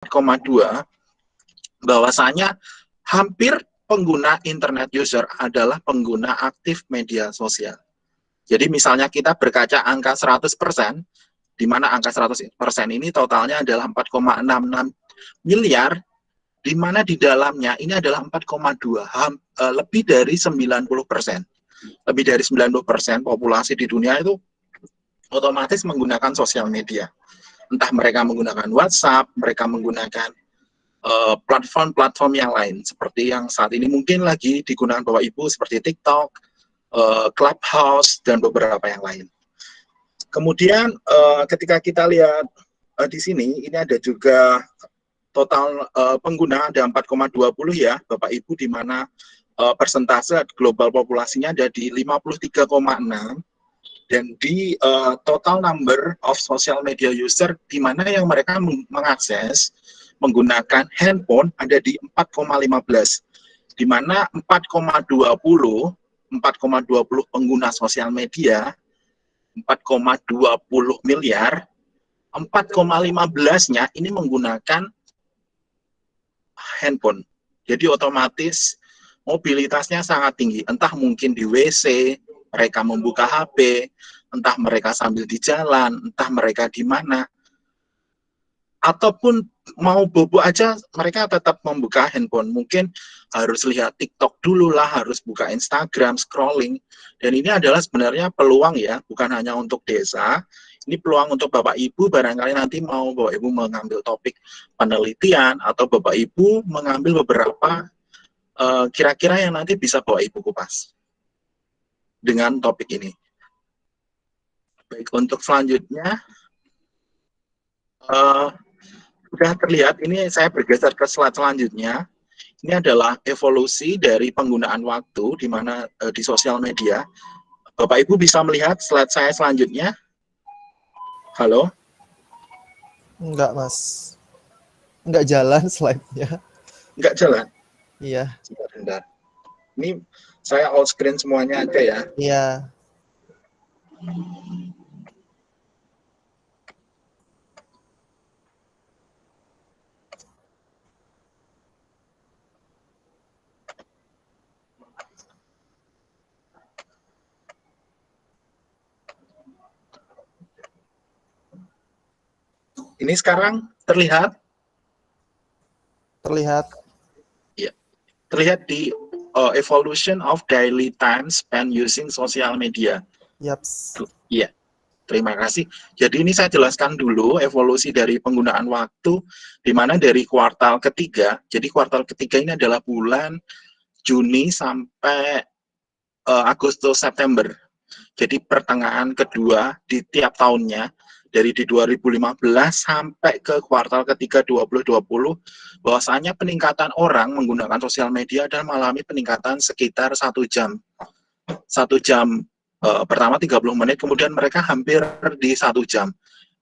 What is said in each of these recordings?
4,2, bahwasanya hampir pengguna internet user adalah pengguna aktif media sosial. Jadi misalnya kita berkaca angka 100%, di mana angka 100% ini totalnya adalah 4,66 miliar, di mana di dalamnya ini adalah 4,2, lebih dari 90%. Lebih dari 90% populasi di dunia itu otomatis menggunakan sosial media. Entah mereka menggunakan WhatsApp, mereka menggunakan platform-platform yang lain, seperti yang saat ini mungkin lagi digunakan Bapak Ibu, seperti TikTok, Clubhouse, dan beberapa yang lain. Kemudian ketika kita lihat di sini, ini ada juga total pengguna ada 4,20 ya, Bapak Ibu, di mana persentase global populasinya ada di 53,6, dan di total number of social media user, di mana yang mereka mengakses menggunakan handphone ada di 4,15, di mana 4,20 pengguna sosial media, 4,20 miliar, 4,15-nya ini menggunakan handphone. Jadi otomatis mobilitasnya sangat tinggi, entah mungkin di WC, mereka membuka HP, entah mereka sambil di jalan, entah mereka di mana, ataupun mau bobo aja mereka tetap membuka handphone. Mungkin harus lihat TikTok dulu lah, harus buka Instagram, scrolling. Dan ini adalah sebenarnya peluang ya, bukan hanya untuk desa, ini peluang untuk Bapak Ibu, barangkali nanti mau Bapak Ibu mengambil topik penelitian, atau Bapak Ibu mengambil beberapa kira-kira yang nanti bisa Bapak Ibu kupas dengan topik ini. Baik, untuk selanjutnya, sudah terlihat, ini saya bergeser ke slide selanjutnya. Ini adalah evolusi dari penggunaan waktu di mana di sosial media. Bapak Ibu bisa melihat slide saya selanjutnya. Halo? Enggak, Mas. Enggak jalan slide-nya. Enggak jalan? Iya. Sebentar. Ini saya all screen semuanya aja ya. Iya. Ini sekarang terlihat? Terlihat. Ya. Terlihat di evolution of daily time spent using social media. Yaps. Iya. Terima kasih. Jadi ini saya jelaskan dulu evolusi dari penggunaan waktu, di mana dari kuartal ketiga, jadi kuartal ketiga ini adalah bulan Juni sampai Agustus September. Jadi pertengahan kedua di tiap tahunnya, dari di 2015 sampai ke kuartal ketiga 2020, bahwasanya peningkatan orang menggunakan sosial media dan mengalami peningkatan sekitar 1 jam. 1 jam pertama 30 menit, kemudian mereka hampir di 1 jam.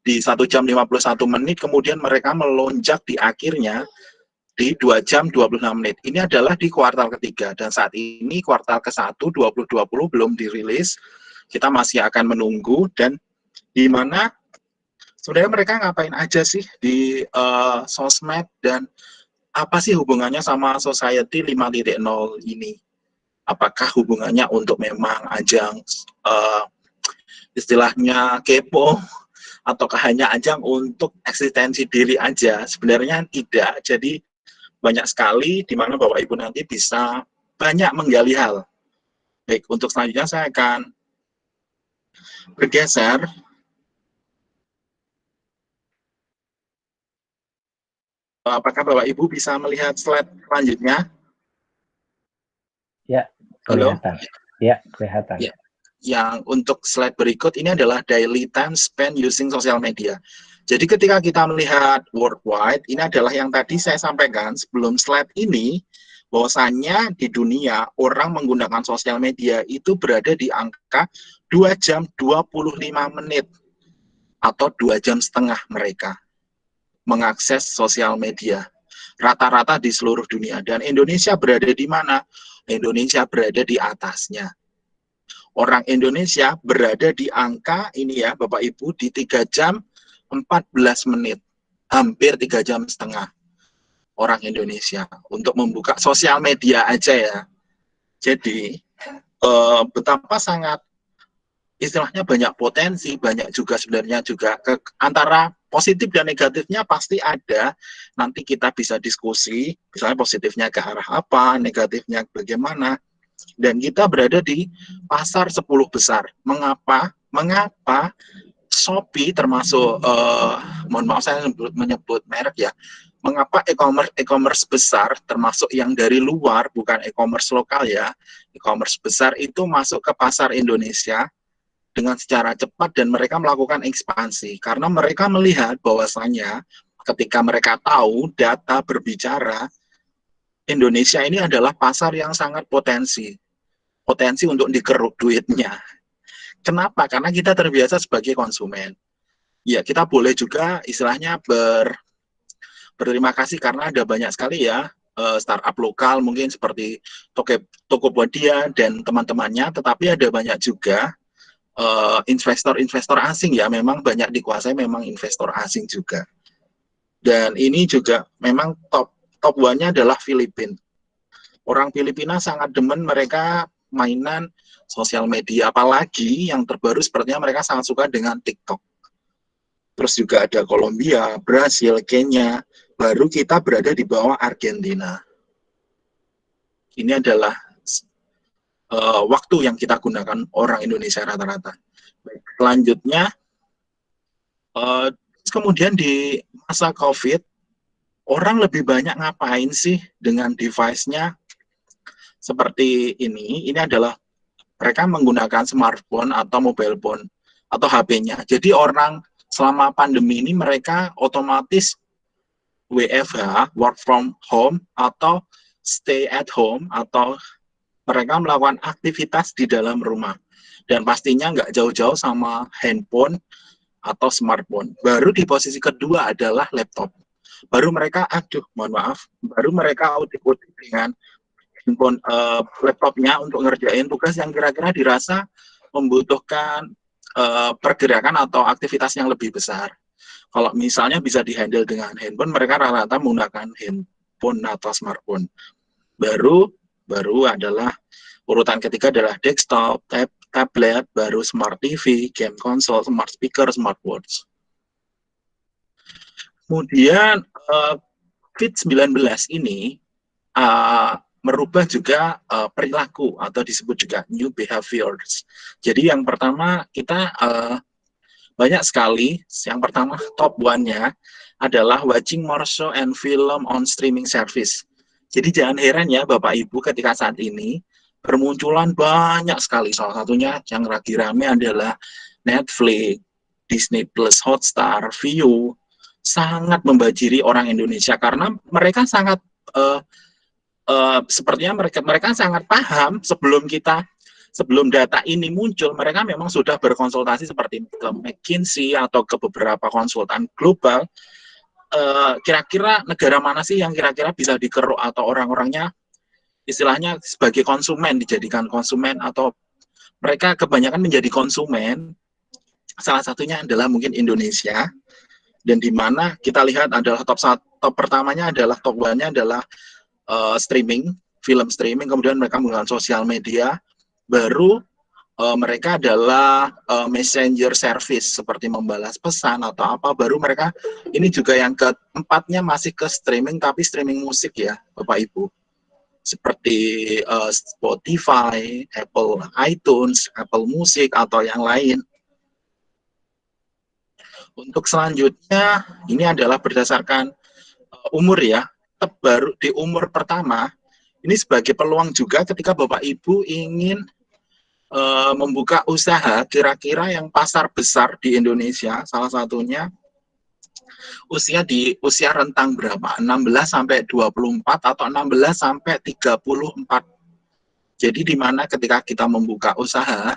Di 1 jam 51 menit, kemudian mereka melonjak di akhirnya di 2 jam 26 menit. Ini adalah di kuartal ketiga, dan saat ini kuartal ke-1 2020 belum dirilis. Kita masih akan menunggu, dan di mana sebenarnya mereka ngapain aja sih di sosmed, dan apa sih hubungannya sama Society 5.0 ini? Apakah hubungannya untuk memang ajang istilahnya kepo, ataukah hanya ajang untuk eksistensi diri aja? Sebenarnya tidak. Jadi banyak sekali di mana Bapak Ibu nanti bisa banyak menggali hal. Baik, untuk selanjutnya saya akan bergeser. Apakah Bapak Ibu bisa melihat slide selanjutnya? Ya, kelihatan. Halo? Ya, kelihatan. Ya. Yang untuk slide berikut ini adalah daily time spent using social media. Jadi ketika kita melihat worldwide, ini adalah yang tadi saya sampaikan sebelum slide ini, bahwasannya di dunia orang menggunakan sosial media itu berada di angka 2 jam 25 menit atau 2 jam setengah mereka mengakses sosial media. Rata-rata di seluruh dunia. Dan Indonesia berada di mana? Indonesia berada di atasnya. Orang Indonesia berada di angka ini ya Bapak Ibu di 3 jam 14 menit. hampir 3,5 jam orang Indonesia untuk membuka sosial media aja ya. Jadi betapa sangat istilahnya banyak potensi, banyak juga sebenarnya juga antara positif dan negatifnya pasti ada. Nanti kita bisa diskusi, misalnya positifnya ke arah apa, negatifnya bagaimana. Dan kita berada di pasar 10 besar. Mengapa Shopee termasuk mohon maaf saya menyebut merek ya. Mengapa e-commerce besar termasuk yang dari luar, bukan e-commerce lokal ya, e-commerce besar itu masuk ke pasar Indonesia dengan secara cepat dan mereka melakukan ekspansi karena mereka melihat bahwasanya ketika mereka tahu data berbicara, Indonesia ini adalah pasar yang sangat potensi untuk dikeruk duitnya. Kenapa? Karena kita terbiasa sebagai konsumen. Ya, kita boleh juga istilahnya berterima kasih karena ada banyak sekali ya startup lokal mungkin seperti Tokopedia dan teman-temannya, tetapi ada banyak juga investor asing ya, memang banyak dikuasai memang investor asing juga. Dan ini juga memang top one-nya adalah Filipina. Orang Filipina sangat demen mereka mainan sosial media, apalagi yang terbaru sepertinya mereka sangat suka dengan TikTok. Terus juga ada Kolombia, Brasil, Kenya, baru kita berada di bawah Argentina. Ini adalah waktu yang kita gunakan orang Indonesia rata-rata. Selanjutnya, kemudian di masa COVID, orang lebih banyak ngapain sih dengan device-nya seperti ini? Ini adalah mereka menggunakan smartphone atau mobile phone atau HP-nya. Jadi orang selama pandemi ini mereka otomatis WFH, work from home, atau stay at home, atau mereka melakukan aktivitas di dalam rumah. Dan pastinya nggak jauh-jauh sama handphone atau smartphone. Baru di posisi kedua adalah laptop. Baru mereka, baru mereka utik-utik dengan handphone laptopnya untuk ngerjain tugas yang kira-kira dirasa membutuhkan pergerakan atau aktivitas yang lebih besar. Kalau misalnya bisa dihandle dengan handphone, mereka rata-rata menggunakan handphone atau smartphone. Baru adalah urutan ketiga adalah desktop, tablet, baru smart TV, game konsol, smart speaker, smartwatch. Kemudian COVID-19 ini merubah juga perilaku atau disebut juga new behaviors. Jadi yang pertama kita banyak sekali. Yang pertama top one-nya adalah watching more show and film on streaming service. Jadi jangan heran ya Bapak Ibu ketika saat ini bermunculan banyak sekali. Salah satunya yang lagi rame adalah Netflix, Disney Plus, Hotstar, Viu, sangat membajiri orang Indonesia karena mereka sangat sepertinya mereka sangat paham sebelum data ini muncul, mereka memang sudah berkonsultasi seperti ke McKinsey atau ke beberapa konsultan global. Kira-kira negara mana sih yang kira-kira bisa dikeruk atau orang-orangnya istilahnya sebagai konsumen, dijadikan konsumen atau mereka kebanyakan menjadi konsumen. Salah satunya adalah mungkin Indonesia, dan di mana kita lihat adalah top pertamanya adalah top one-nya adalah streaming, film streaming, kemudian mereka menggunakan sosial media, baru mereka adalah messenger service seperti membalas pesan atau apa, baru mereka ini juga yang keempatnya masih ke streaming, tapi streaming musik ya Bapak Ibu, seperti Spotify, Apple iTunes, Apple Music atau yang lain. Untuk selanjutnya ini adalah berdasarkan umur ya, baru di umur pertama ini sebagai peluang juga ketika Bapak Ibu ingin membuka usaha kira-kira yang pasar besar di Indonesia, salah satunya usia rentang berapa? 16 sampai 24 atau 16 sampai 34. Jadi di mana ketika kita membuka usaha,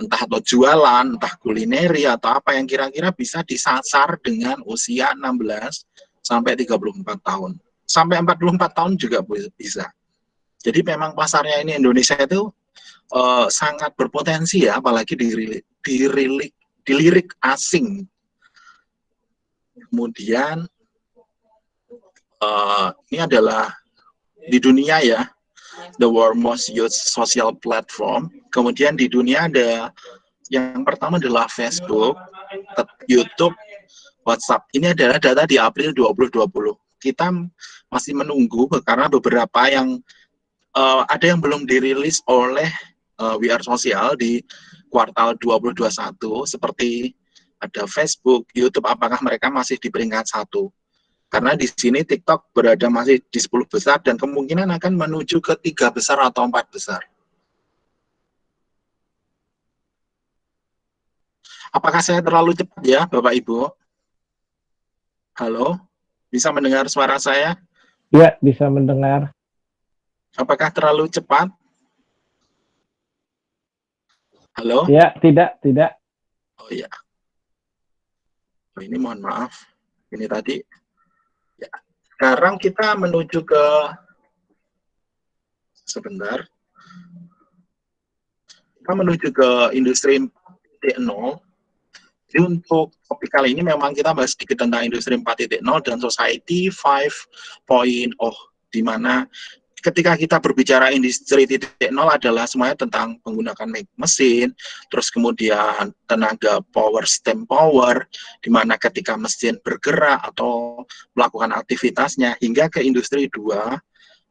entah atau jualan, entah kulineri atau apa yang kira-kira bisa disasar dengan usia 16 sampai 34 tahun. Sampai 44 tahun juga bisa. Jadi memang pasarnya ini Indonesia itu sangat berpotensi ya, apalagi dilirik asing. Kemudian ini adalah di dunia ya, the world most used social platform. Kemudian di dunia ada yang pertama adalah Facebook, YouTube, WhatsApp. Ini adalah data di April 2020. Kita masih menunggu karena beberapa yang ada yang belum dirilis oleh We Are Social di kuartal 2021, seperti ada Facebook, YouTube, apakah mereka masih di peringkat 1? Karena di sini TikTok berada masih di 10 besar dan kemungkinan akan menuju ke 3 besar atau 4 besar. Apakah saya terlalu cepat ya, Bapak Ibu? Halo, bisa mendengar suara saya? Ya, bisa mendengar. Apakah terlalu cepat? Halo? Ya, tidak. Oh iya. Oh, ini mohon maaf. Ini tadi. Ya. Sekarang kita menuju ke sebentar. Kita menuju ke industri 4.0. Jadi untuk topik kali ini memang kita bahas sedikit tentang industri 4.0 dan society 5.0, di mana ketika kita berbicara industri 4.0 adalah semuanya tentang menggunakan mesin, terus kemudian tenaga power, steam power, di mana ketika mesin bergerak atau melakukan aktivitasnya, hingga ke industri 2,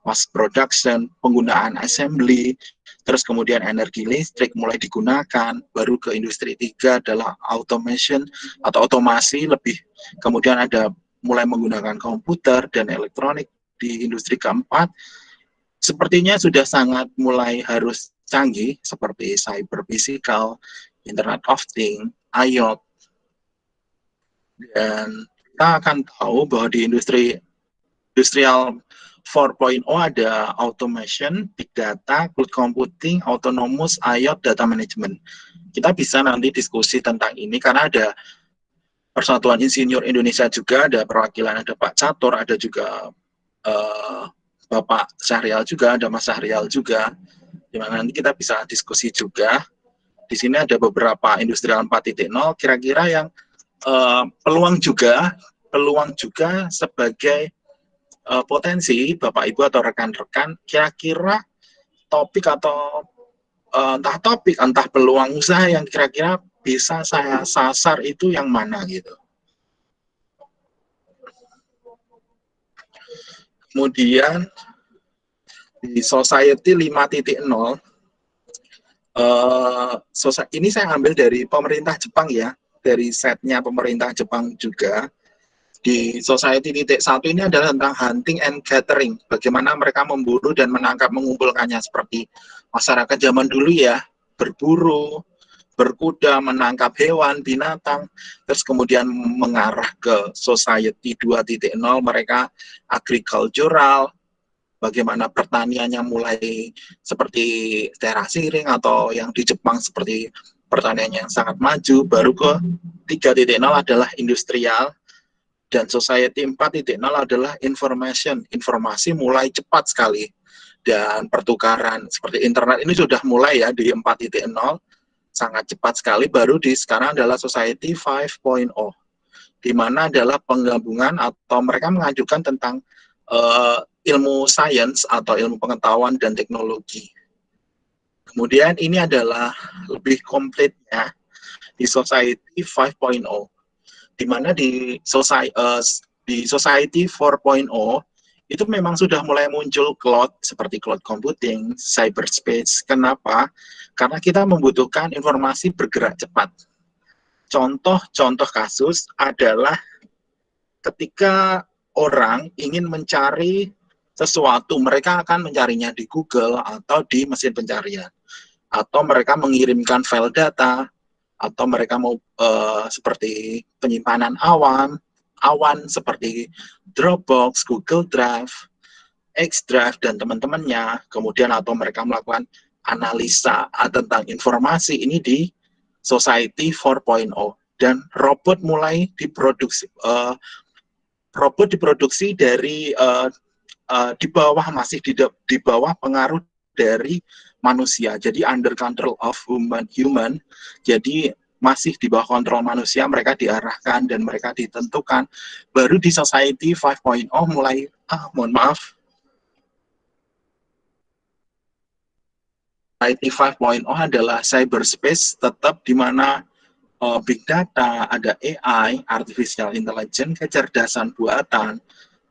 mass production, penggunaan assembly, terus kemudian energi listrik mulai digunakan, baru ke industri 3 adalah automation atau otomasi lebih, kemudian ada mulai menggunakan komputer dan elektronik. Di industri keempat, sepertinya sudah sangat mulai harus canggih, seperti cyber physical, Internet of Things, IoT, dan kita akan tahu bahwa di industrial 4.0 ada automation, big data, cloud computing, autonomous, IoT, data management. Kita bisa nanti diskusi tentang ini karena ada Persatuan Insinyur Indonesia juga, ada perwakilan, ada Pak Catur, ada juga Bapak Syahrial juga, ada Mas Syahrial juga, di mana nanti kita bisa diskusi juga. Di sini ada beberapa industrial 4.0, kira-kira yang peluang juga sebagai potensi Bapak Ibu atau rekan-rekan, kira-kira topik atau entah peluang usaha yang kira-kira bisa saya sasar itu yang mana gitu. Kemudian di society 5.0, ini saya ambil dari pemerintah Jepang ya, dari setnya pemerintah Jepang juga. Di Society 1 ini adalah tentang hunting and gathering, bagaimana mereka memburu dan menangkap, mengumpulkannya seperti masyarakat zaman dulu ya, berburu, berkuda, menangkap hewan, binatang, terus kemudian mengarah ke Society 2.0, mereka agricultural, bagaimana pertaniannya mulai seperti terasiring atau yang di Jepang seperti pertanian yang sangat maju, baru ke 3.0 adalah industrial. Dan society 4.0 adalah informasi mulai cepat sekali, dan pertukaran seperti internet ini sudah mulai ya di 4.0, sangat cepat sekali. Baru di sekarang adalah society 5.0, di mana adalah penggabungan atau mereka mengajukan tentang ilmu sains atau ilmu pengetahuan dan teknologi. Kemudian ini adalah lebih komplitnya di society 5.0, di mana di society 4.0 itu memang sudah mulai muncul cloud, seperti cloud computing, cyberspace. Kenapa? Karena kita membutuhkan informasi bergerak cepat. Contoh kasus adalah ketika orang ingin mencari sesuatu, mereka akan mencarinya di Google atau di mesin pencarian, atau mereka mengirimkan file data, atau mereka mau seperti penyimpanan awan seperti Dropbox, Google Drive, X Drive, dan teman-temannya. Kemudian atau mereka melakukan analisa tentang informasi ini di Society 4.0. Dan robot mulai diproduksi. Robot diproduksi dari di bawah, masih di bawah pengaruh dari manusia, jadi under control of human, jadi masih di bawah kontrol manusia, mereka diarahkan dan mereka ditentukan. Baru di society 5.0 mulai Mohon maaf. IT 5.0 adalah cyberspace tetap di mana big data, ada AI, artificial intelligence, kecerdasan buatan,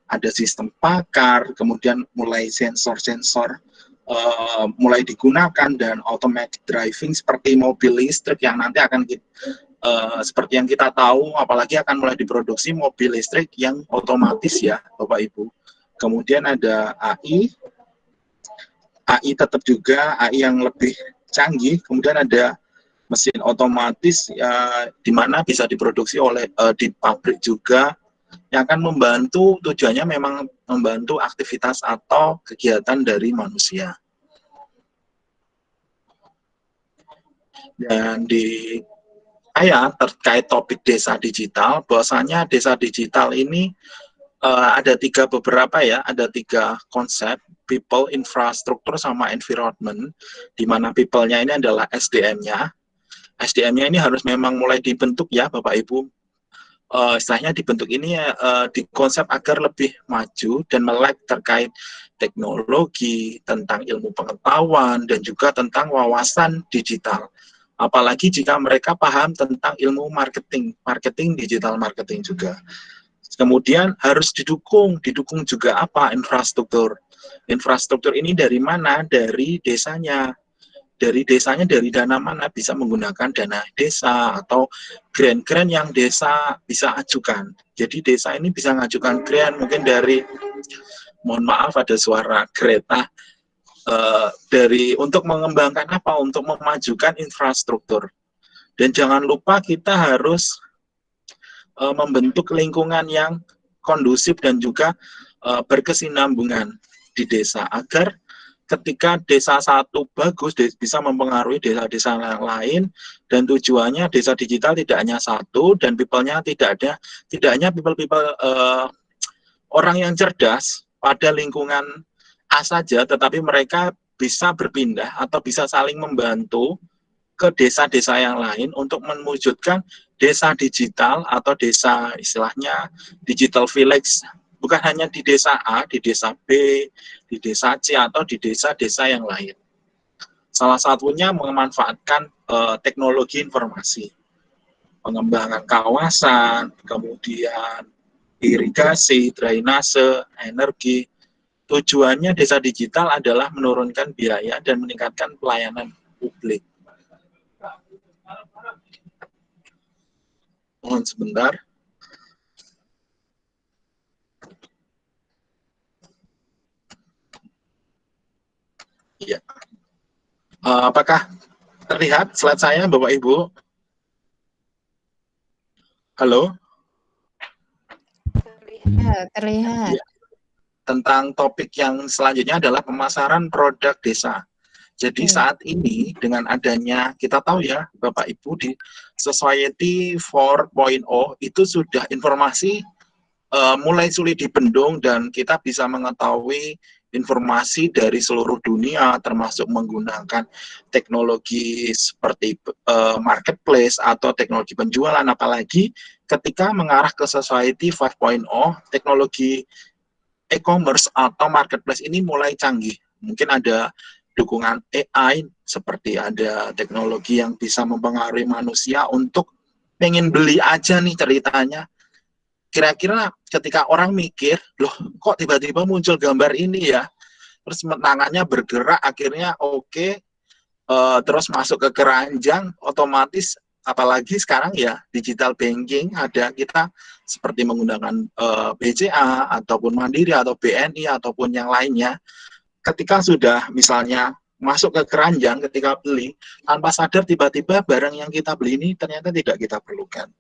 ada sistem pakar, kemudian mulai sensor-sensor mulai digunakan dan automatic driving seperti mobil listrik yang nanti akan seperti yang kita tahu, apalagi akan mulai diproduksi mobil listrik yang otomatis ya, Bapak Ibu. Kemudian ada AI tetap juga, AI yang lebih canggih, kemudian ada mesin otomatis di mana bisa diproduksi oleh di pabrik juga, yang akan membantu, tujuannya memang membantu aktivitas atau kegiatan dari manusia. Dan di terkait topik desa digital, bahwasanya desa digital ini ada ada tiga konsep, people, infrastruktur, sama environment, di mana people-nya ini adalah SDM-nya. SDM-nya ini harus memang mulai dibentuk ya Bapak Ibu. Istilahnya dibentuk ini di konsep agar lebih maju dan melek terkait teknologi, tentang ilmu pengetahuan, dan juga tentang wawasan digital. Apalagi jika mereka paham tentang ilmu marketing digital marketing juga. Kemudian harus didukung juga apa? Infrastruktur. Infrastruktur ini dari mana? Dari desanya. Dari desanya, dari dana mana? Bisa menggunakan dana desa atau grant-grant yang desa bisa ajukan. Jadi desa ini bisa mengajukan grant mungkin dari, mohon maaf ada suara kereta, untuk mengembangkan apa? Untuk memajukan infrastruktur. Dan jangan lupa kita harus membentuk lingkungan yang kondusif dan juga berkesinambungan di desa, agar ketika desa satu bagus bisa mempengaruhi desa-desa yang lain, dan tujuannya desa digital tidak hanya satu, dan people-nya tidak hanya people orang yang cerdas pada lingkungan A saja, tetapi mereka bisa berpindah atau bisa saling membantu ke desa-desa yang lain untuk mewujudkan desa digital atau desa istilahnya digital village, bukan hanya di desa A, di desa B, di desa C, atau di desa-desa yang lain. Salah satunya memanfaatkan teknologi informasi, pengembangan kawasan, kemudian irigasi, drainase, energi. Tujuannya desa digital adalah menurunkan biaya dan meningkatkan pelayanan publik. Mohon sebentar. Ya. Apakah terlihat slide saya, Bapak Ibu? Halo? Terlihat. Ya. Tentang topik yang selanjutnya adalah pemasaran produk desa. Jadi saat ini dengan adanya, kita tahu ya Bapak Ibu, di Society 4.0 itu sudah informasi mulai sulit dibendung, dan kita bisa mengetahui informasi dari seluruh dunia, termasuk menggunakan teknologi seperti marketplace atau teknologi penjualan. Apalagi ketika mengarah ke Society 5.0, teknologi e-commerce atau marketplace ini mulai canggih. Mungkin ada dukungan AI, seperti ada teknologi yang bisa mempengaruhi manusia untuk pengen beli aja nih ceritanya. Kira-kira ketika orang mikir, loh kok tiba-tiba muncul gambar ini ya, terus tangannya bergerak, akhirnya oke, terus masuk ke keranjang, otomatis. Apalagi sekarang ya digital banking ada, kita seperti menggunakan BCA ataupun Mandiri atau BNI ataupun yang lainnya. Ketika sudah misalnya masuk ke keranjang, ketika beli, tanpa sadar tiba-tiba barang yang kita beli ini ternyata tidak kita perlukan.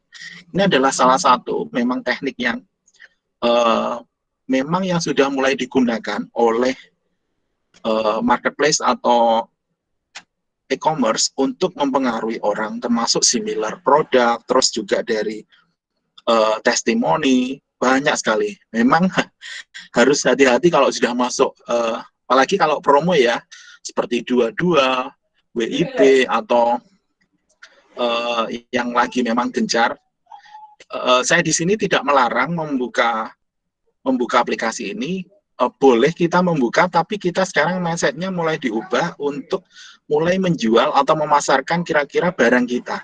Ini adalah salah satu memang teknik yang memang yang sudah mulai digunakan oleh marketplace atau e-commerce untuk mempengaruhi orang, termasuk similar produk, terus juga dari testimoni, banyak sekali. Memang harus hati-hati kalau sudah masuk, apalagi kalau promo ya, seperti 22, WIB, atau yang lagi memang gencar. Saya di sini tidak melarang membuka membuka aplikasi ini, boleh kita membuka, tapi kita sekarang mindset-nya mulai diubah untuk mulai menjual atau memasarkan kira-kira barang kita.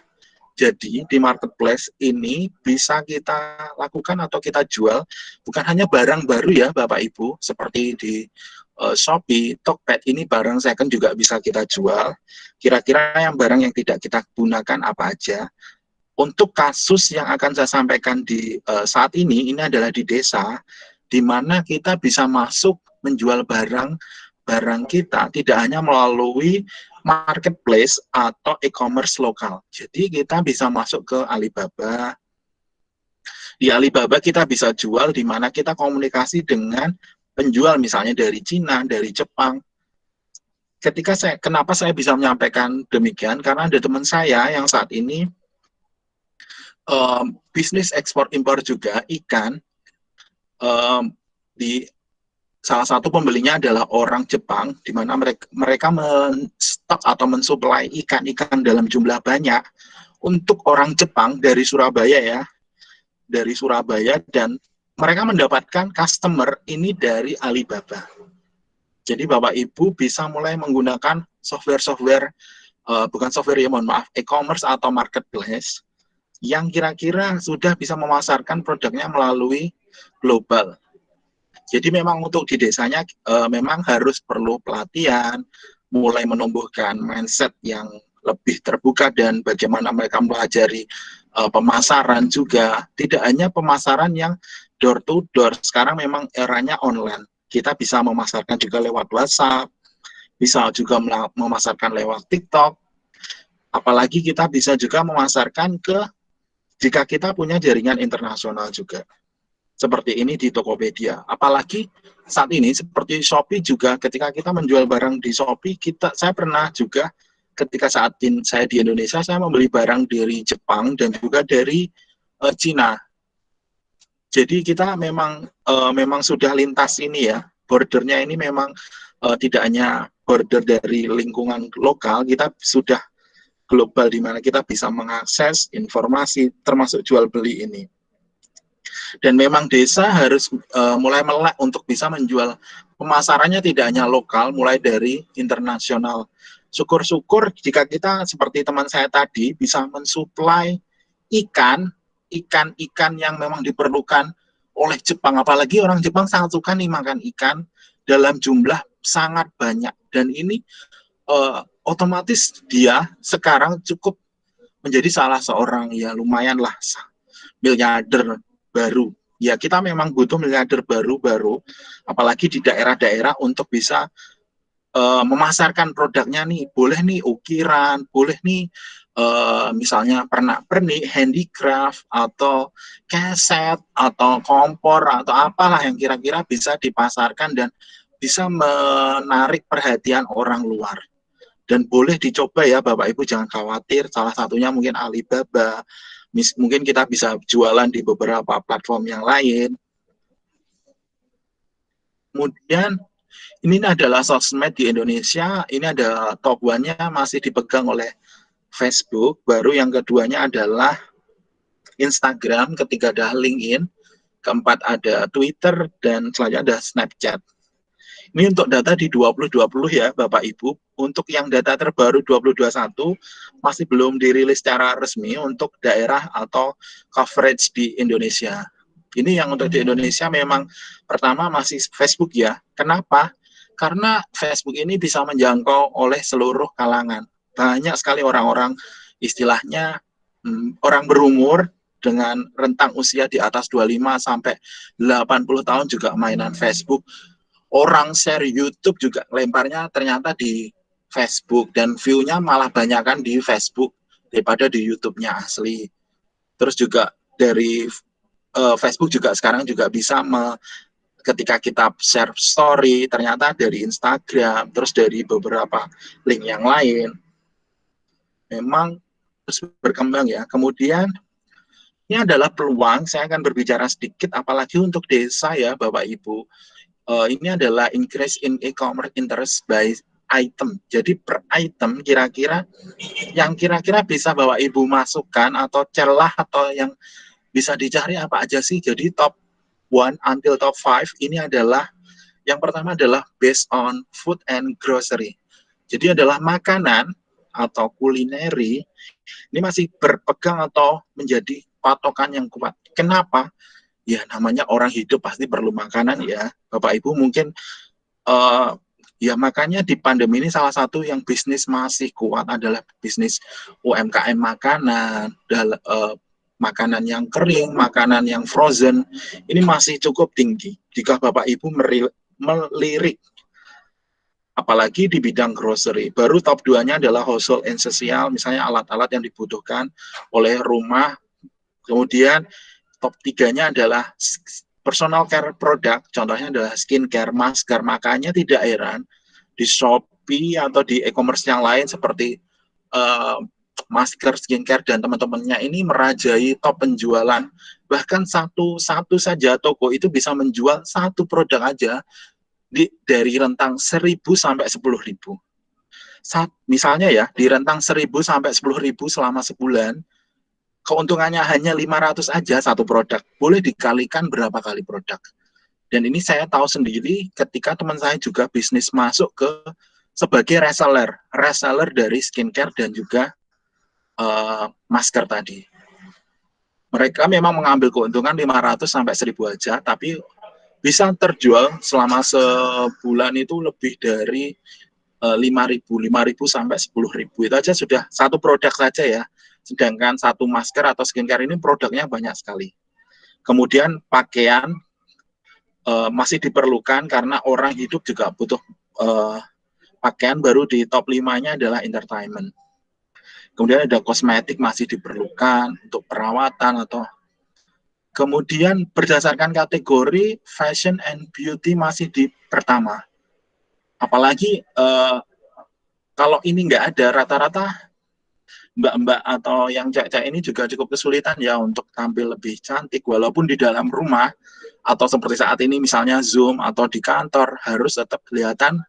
Jadi di marketplace ini bisa kita lakukan atau kita jual bukan hanya barang baru ya Bapak Ibu, seperti di Shopee, Tokped ini barang second juga bisa kita jual. Kira-kira yang barang yang tidak kita gunakan apa aja. Untuk kasus yang akan saya sampaikan di saat ini adalah di desa, di mana kita bisa masuk menjual barang kita tidak hanya melalui marketplace atau e-commerce lokal. Jadi kita bisa masuk ke Alibaba. Di Alibaba kita bisa jual, di mana kita komunikasi dengan penjual misalnya dari Cina, dari Jepang. Kenapa saya bisa menyampaikan demikian? Karena ada teman saya yang saat ini bisnis ekspor impor juga ikan. Di salah satu pembelinya adalah orang Jepang, di mana mereka menstok atau mensuplai ikan-ikan dalam jumlah banyak untuk orang Jepang dari Surabaya ya, dari Surabaya, dan mereka mendapatkan customer ini dari Alibaba. Jadi Bapak Ibu bisa mulai menggunakan software-software, bukan software ya, mohon maaf, e-commerce atau marketplace yang kira-kira sudah bisa memasarkan produknya melalui global. Jadi memang untuk di desanya memang harus perlu pelatihan, mulai menumbuhkan mindset yang lebih terbuka dan bagaimana mereka mempelajari pemasaran juga. Tidak hanya pemasaran yang door to door, sekarang memang eranya online. Kita bisa memasarkan juga lewat WhatsApp, bisa juga memasarkan lewat TikTok. Apalagi kita bisa juga memasarkan jika kita punya jaringan internasional juga. Seperti ini di Tokopedia. Apalagi saat ini seperti Shopee juga, ketika kita menjual barang di Shopee, saya pernah juga ketika saat saya di Indonesia, saya membeli barang dari Jepang dan juga dari Cina. Jadi kita memang sudah lintas ini ya, bordernya ini memang tidak hanya border dari lingkungan lokal, kita sudah global di mana kita bisa mengakses informasi termasuk jual beli ini. Dan memang desa harus mulai melek untuk bisa menjual, pemasarannya tidak hanya lokal, mulai dari internasional. Syukur-syukur jika kita seperti teman saya tadi bisa mensuplai ikan yang memang diperlukan oleh Jepang. Apalagi orang Jepang sangat suka nih makan ikan dalam jumlah sangat banyak. Dan ini otomatis dia sekarang cukup menjadi salah seorang ya lumayan lah miliarder baru. Ya kita memang butuh miliarder baru, apalagi di daerah-daerah untuk bisa memasarkan produknya nih. Boleh nih ukiran, boleh nih misalnya pernak-pernik, handicraft, atau keset, atau kompor, atau apalah yang kira-kira bisa dipasarkan dan bisa menarik perhatian orang luar. Dan boleh dicoba ya Bapak Ibu, jangan khawatir, salah satunya mungkin Alibaba, mungkin kita bisa jualan di beberapa platform yang lain. Kemudian ini adalah sosmed di Indonesia, ini ada top one-nya masih dipegang oleh Facebook, baru yang keduanya adalah Instagram, ketiga ada LinkedIn, keempat ada Twitter, dan selanjutnya ada Snapchat. Ini untuk data di 2020 ya Bapak Ibu. Untuk yang data terbaru 2021 masih belum dirilis secara resmi untuk daerah atau coverage di Indonesia. Ini yang untuk di Indonesia memang pertama masih Facebook ya. Kenapa? Karena Facebook ini bisa menjangkau oleh seluruh kalangan. Banyak sekali orang-orang istilahnya orang berumur dengan rentang usia di atas 25 sampai 80 tahun juga mainan Facebook. Orang share YouTube juga lemparnya ternyata di Facebook, dan view-nya malah banyakkan di Facebook daripada di YouTube-nya asli. Terus juga dari Facebook juga sekarang juga bisa ketika kita share story, ternyata dari Instagram, terus dari beberapa link yang lain. Memang terus berkembang ya. Kemudian ini adalah peluang, saya akan berbicara sedikit, apalagi untuk desa ya Bapak Ibu. Ini adalah increase in e-commerce interest by item. Jadi per item kira-kira yang kira-kira bisa Bapak Ibu masukkan atau celah atau yang bisa dicari apa aja sih. Jadi top 1 until top 5 ini adalah yang pertama adalah based on food and grocery. Jadi adalah makanan atau kulineri ini masih berpegang atau menjadi patokan yang kuat. Kenapa? Ya namanya orang hidup pasti perlu makanan ya. Bapak Ibu mungkin ya makanya di pandemi ini salah satu yang bisnis masih kuat adalah bisnis UMKM makanan, makanan yang kering, makanan yang frozen, ini masih cukup tinggi jika Bapak Ibu melirik. Apalagi di bidang grocery. Baru top 2-nya adalah household essential, misalnya alat-alat yang dibutuhkan oleh rumah. Kemudian top 3-nya adalah personal care product, contohnya adalah skincare, masker. Makanya tidak heran di Shopee atau di e-commerce yang lain seperti masker, skincare, dan teman-temannya ini merajai top penjualan. Bahkan satu saja toko itu bisa menjual satu produk aja dari rentang 1.000 sampai 10.000. Misalnya ya, di rentang 1.000 sampai 10.000 selama sebulan, keuntungannya hanya 500 aja satu produk. Boleh dikalikan berapa kali produk. Dan ini saya tahu sendiri ketika teman saya juga bisnis masuk ke sebagai reseller dari skincare dan juga masker tadi. Mereka memang mengambil keuntungan 500 sampai 1.000 aja, tapi bisa terjual selama sebulan itu lebih dari 5.000 sampai 10.000. Itu aja sudah satu produk saja ya. Sedangkan satu masker atau skincare ini produknya banyak sekali. Kemudian pakaian masih diperlukan karena orang hidup juga butuh pakaian. Baru di top 5-nya adalah entertainment. Kemudian ada kosmetik masih diperlukan untuk perawatan atau kemudian berdasarkan kategori fashion and beauty masih di pertama. Apalagi kalau ini nggak ada, rata-rata mbak-mbak atau yang cek-cek ini juga cukup kesulitan ya untuk tampil lebih cantik walaupun di dalam rumah atau seperti saat ini misalnya Zoom atau di kantor harus tetap kelihatan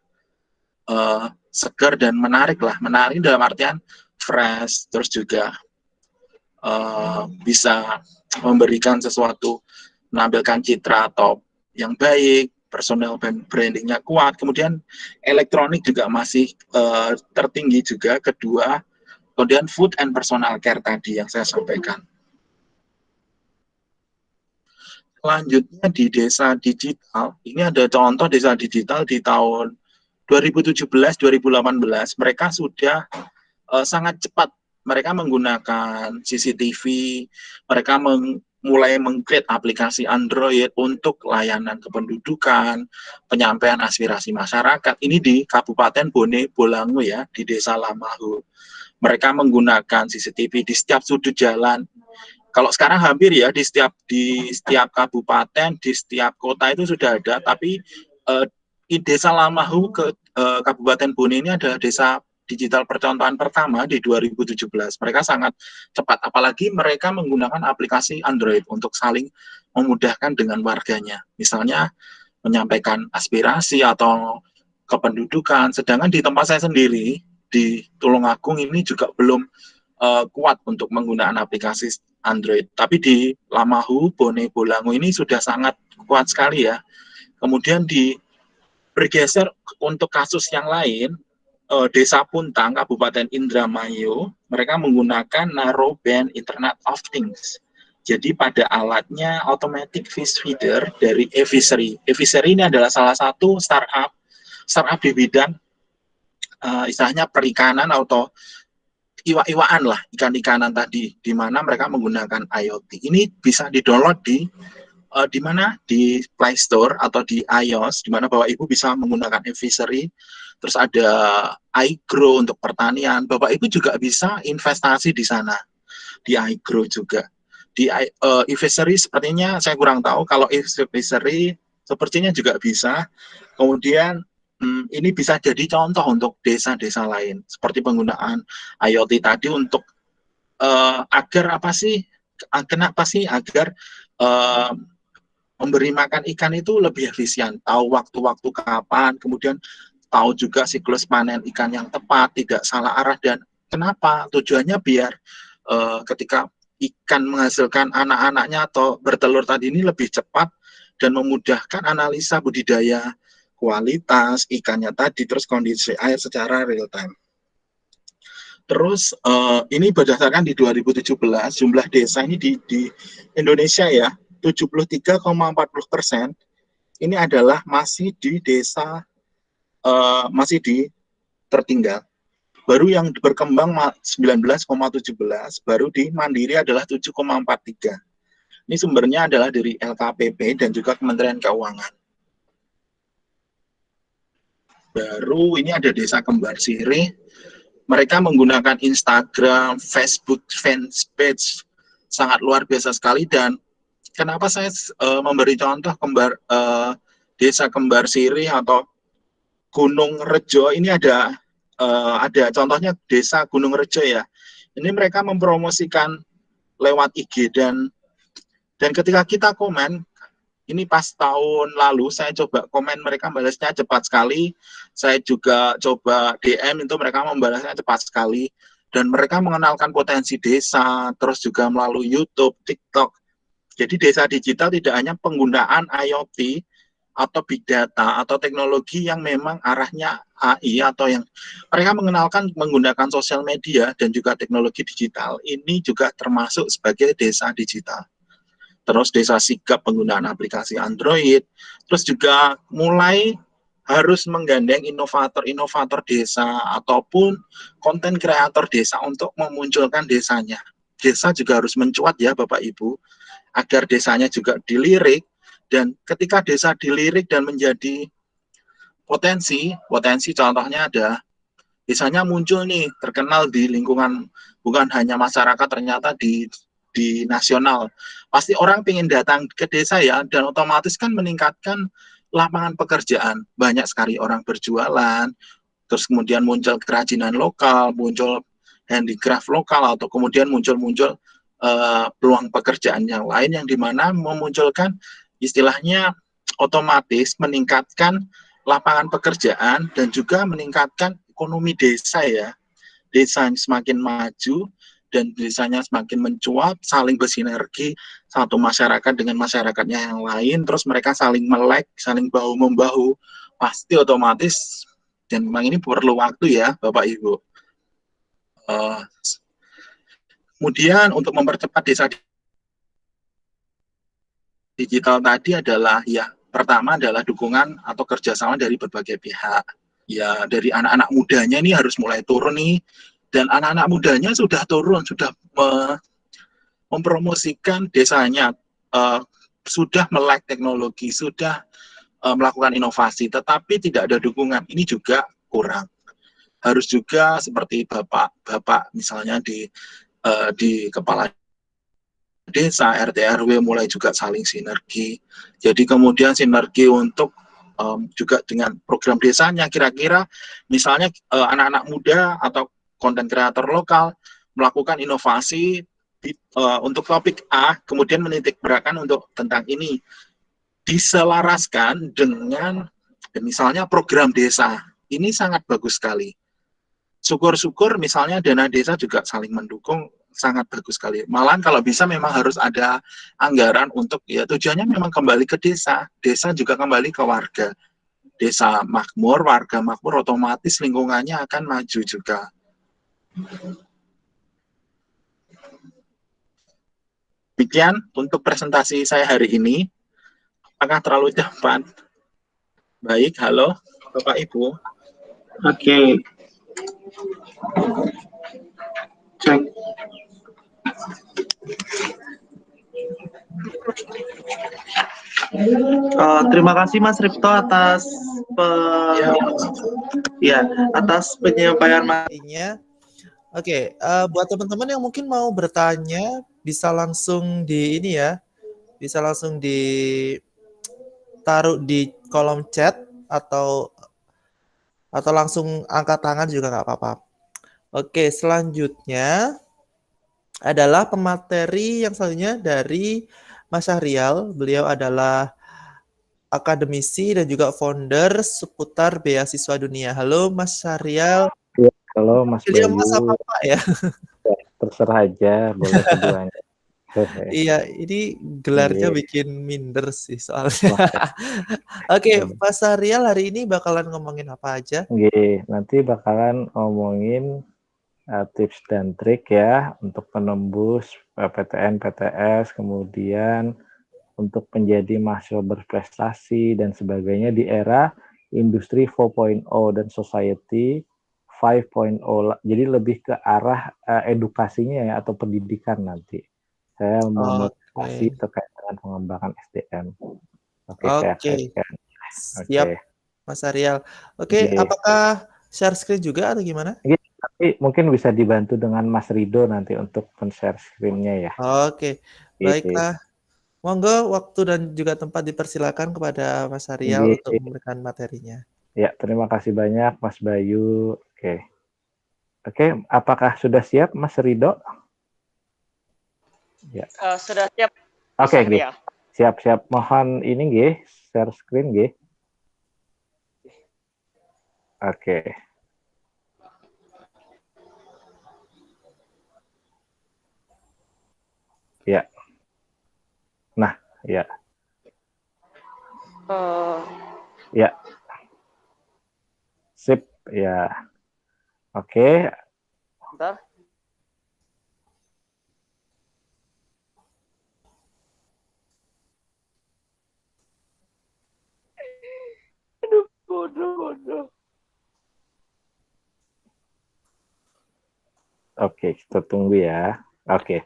segar dan menarik lah. Menarik dalam artian fresh, terus juga bisa memberikan sesuatu, menampilkan citra atau yang baik, personal brandingnya kuat. Kemudian elektronik juga masih tertinggi juga, kedua. Kemudian food and personal care tadi yang saya sampaikan. Selanjutnya di desa digital, ini ada contoh desa digital di tahun 2017-2018, mereka sudah sangat cepat. Mereka menggunakan CCTV, mereka mulai meng-create aplikasi Android untuk layanan kependudukan, penyampaian aspirasi masyarakat. Ini di Kabupaten Bone Bolango ya, di Desa Lamahu. Mereka menggunakan CCTV di setiap sudut jalan. Kalau sekarang hampir ya di setiap kabupaten, di setiap kota itu sudah ada. Tapi di Desa Lamahu Kabupaten Bone ini adalah desa digital percontohan pertama di 2017. Mereka sangat cepat, apalagi mereka menggunakan aplikasi Android untuk saling memudahkan dengan warganya. Misalnya menyampaikan aspirasi atau kependudukan. Sedangkan di tempat saya sendiri, di Tulungagung ini juga belum kuat untuk menggunakan aplikasi Android. Tapi di Lamahu, Bone Bolango ini sudah sangat kuat sekali ya. Kemudian bergeser untuk kasus yang lain, Desa Puntang, Kabupaten Indramayu, mereka menggunakan Narrowband Internet of Things. Jadi pada alatnya automatic fish feeder dari eFishery. eFishery ini adalah salah satu startup di bidang istilahnya perikanan atau iwa-iwaan lah, ikan-ikanan tadi, di mana mereka menggunakan IoT. Ini bisa di-download di mana? Di Play Store atau di iOS, di mana Bapak Ibu bisa menggunakan eFishery. Terus ada iGrow untuk pertanian. Bapak Ibu juga bisa investasi di sana, di iGrow juga. Di eFishery sepertinya saya kurang tahu. Kalau eFishery sepertinya juga bisa. Kemudian ini bisa jadi contoh untuk desa-desa lain, seperti penggunaan IoT tadi untuk agar apa sih? Kenapa sih? Agar memberi makan ikan itu lebih efisien, tahu waktu-waktu kapan, kemudian tahu juga siklus panen ikan yang tepat, tidak salah arah. Dan kenapa? Tujuannya biar ketika ikan menghasilkan anak-anaknya atau bertelur tadi ini lebih cepat dan memudahkan analisa budidaya, kualitas ikannya tadi, terus kondisi air secara real time. Terus ini berdasarkan di 2017 jumlah desa ini di Indonesia ya 73,40% ini adalah masih di desa masih di tertinggal. Baru yang berkembang 19,17, baru di mandiri adalah 7,43. Ini sumbernya adalah dari LKPP dan juga Kementerian Keuangan. Baru ini ada Desa Kembar Sirih. Mereka menggunakan Instagram, Facebook, fanpage, sangat luar biasa sekali. Dan kenapa saya memberi contoh Desa Kembar Sirih atau Gunung Rejo, ini ada contohnya Desa Gunung Rejo ya. Ini mereka mempromosikan lewat IG dan ketika kita komen, ini pas tahun lalu saya coba komen, mereka balasnya cepat sekali. Saya juga coba DM itu mereka membalasnya cepat sekali. Dan mereka mengenalkan potensi desa, terus juga melalui YouTube, TikTok. Jadi desa digital tidak hanya penggunaan IoT atau big data atau teknologi yang memang arahnya AI atau yang mereka mengenalkan menggunakan sosial media dan juga teknologi digital. Ini juga termasuk sebagai desa digital. Terus desa sigap penggunaan aplikasi Android, terus juga mulai harus menggandeng inovator-inovator desa ataupun konten kreator desa untuk memunculkan desanya. Desa juga harus mencuat ya Bapak Ibu, agar desanya juga dilirik, dan ketika desa dilirik dan menjadi potensi contohnya ada desanya muncul nih, terkenal di lingkungan, bukan hanya masyarakat, ternyata di nasional. Pasti orang ingin datang ke desa ya, dan otomatis kan meningkatkan lapangan pekerjaan. Banyak sekali orang berjualan, terus kemudian muncul kerajinan lokal, muncul handicraft lokal, atau kemudian muncul peluang pekerjaan yang lain yang dimana memunculkan istilahnya otomatis meningkatkan lapangan pekerjaan dan juga meningkatkan ekonomi desa ya. Desa yang semakin maju dan desanya semakin mencuat, saling bersinergi satu masyarakat dengan masyarakatnya yang lain, terus mereka saling melek, saling bahu-membahu, pasti otomatis, dan memang ini perlu waktu ya Bapak Ibu. Kemudian untuk mempercepat desa digital tadi adalah ya, pertama adalah dukungan atau kerjasama dari berbagai pihak. Ya, dari anak-anak mudanya ini harus mulai turun nih, dan anak-anak mudanya sudah turun, sudah mempromosikan desanya, sudah melek teknologi, sudah melakukan inovasi, tetapi tidak ada dukungan. Ini juga kurang. Harus juga seperti bapak misalnya di kepala desa, RT RW mulai juga saling sinergi. Jadi kemudian sinergi untuk juga dengan program desanya, kira-kira misalnya anak-anak muda atau konten kreator lokal melakukan inovasi untuk topik A, kemudian menitik beratkan untuk tentang ini, diselaraskan dengan misalnya program desa. Ini sangat bagus sekali. Syukur-syukur misalnya dana desa juga saling mendukung, sangat bagus sekali. Malahan kalau bisa memang harus ada anggaran untuk, ya tujuannya memang kembali ke desa. Desa juga kembali ke warga. Desa makmur, warga makmur, otomatis lingkungannya akan maju juga. Demikian untuk presentasi saya hari ini. Apakah terlalu cepat? Baik, halo Bapak Ibu. Oke. Cek. Terima kasih Mas Ripto atas atas penyampaian Intinya, oke, buat teman-teman yang mungkin mau bertanya bisa langsung di ini ya, bisa langsung ditaruh di kolom chat atau langsung angkat tangan juga nggak apa-apa. Oke, selanjutnya adalah pemateri yang selanjutnya dari Mas Syahrial. Beliau adalah akademisi dan juga founder seputar beasiswa dunia. Halo Mas Syahrial. Halo Mas Beliau Bayu. Mas apa Pak ya? Ya, terserah aja, boleh keduanya. Iya, ini gelarnya Iya. bikin minder sih soalnya. Wah, Oke, iya. Pak Sarial hari ini bakalan ngomongin apa aja? Oke, nanti bakalan ngomongin tips dan trik ya untuk penembus PTN, PTS, kemudian untuk menjadi mahasiswa berprestasi dan sebagainya di era industri 4.0 dan society 5.0. Jadi lebih ke arah edukasinya ya atau pendidikan nanti. Saya memotivasi Oke, terkait dengan pengembangan SDM. Oke, saya oke, kaitkan. siap, Oke. Mas Sarial. Oke, Oke. apakah share screen juga atau gimana? Oke, tapi mungkin bisa dibantu dengan Mas Rido nanti untuk men-share screen-nya ya. Oke, Oke. baiklah. Monggo waktu dan juga tempat dipersilakan kepada Mas Sarial untuk Oke. memberikan materinya. Ya, terima kasih banyak Mas Bayu. Oke. Oke, apakah sudah siap Mas Rido? Ya. Sudah siap, Oke, Mas nggih. Sahrial. Siap-siap. Mohon ini nggih, share screen nggih. Oke. Ya. Nah, ya. Ya. Sip, ya. Oke. Bentar. Aduh, bodoh. Oke, kita tunggu ya. Oke.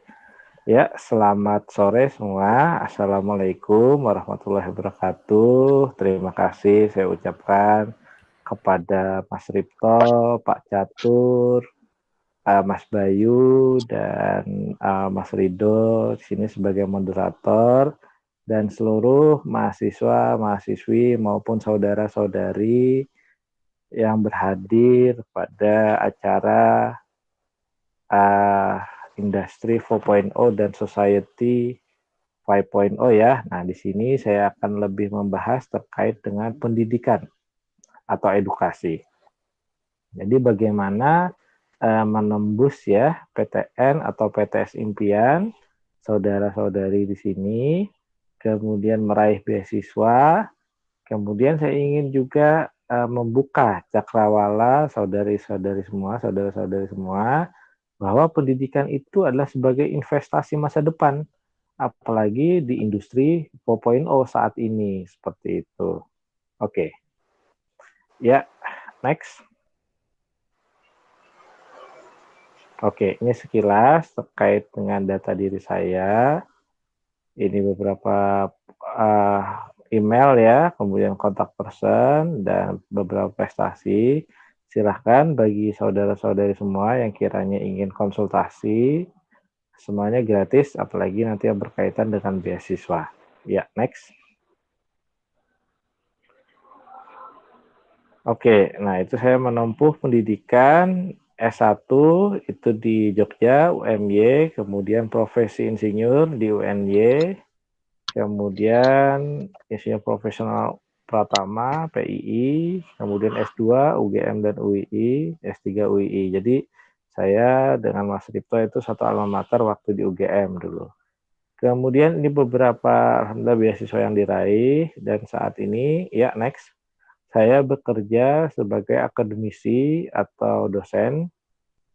Ya, selamat sore semua. Assalamualaikum warahmatullahi wabarakatuh. Terima kasih saya ucapkan kepada Mas Ripto, Pak Catur, Mas Bayu, dan Mas Rido di sini sebagai moderator, dan seluruh mahasiswa, mahasiswi maupun saudara-saudari yang berhadir pada acara Industri 4.0 dan Society 5.0 ya. Nah, di sini saya akan lebih membahas terkait dengan pendidikan atau edukasi. Jadi bagaimana menembus ya PTN atau PTS impian saudara-saudari di sini, kemudian meraih beasiswa, kemudian saya ingin juga membuka cakrawala saudari-saudari semua, saudara-saudari semua, bahwa pendidikan itu adalah sebagai investasi masa depan, apalagi di industri 4.0 saat ini, seperti itu. Oke. Ya, next. Oke, ini sekilas terkait dengan data diri saya. Ini beberapa email ya, kemudian kontak person, dan beberapa prestasi. Silahkan bagi saudara-saudari semua yang kiranya ingin konsultasi, semuanya gratis, apalagi nanti yang berkaitan dengan beasiswa. Ya, next. Oke, nah itu saya menempuh pendidikan S1 itu di Jogja, UMY, kemudian profesi insinyur di UNY, kemudian insinyur profesional Pratama, PII, kemudian S2, UGM dan UII, S3 UII. Jadi saya dengan Mas Ripto itu satu alma mater waktu di UGM dulu. Kemudian ini beberapa alhamdulillah beasiswa yang diraih, dan saat ini, ya next, saya bekerja sebagai akademisi atau dosen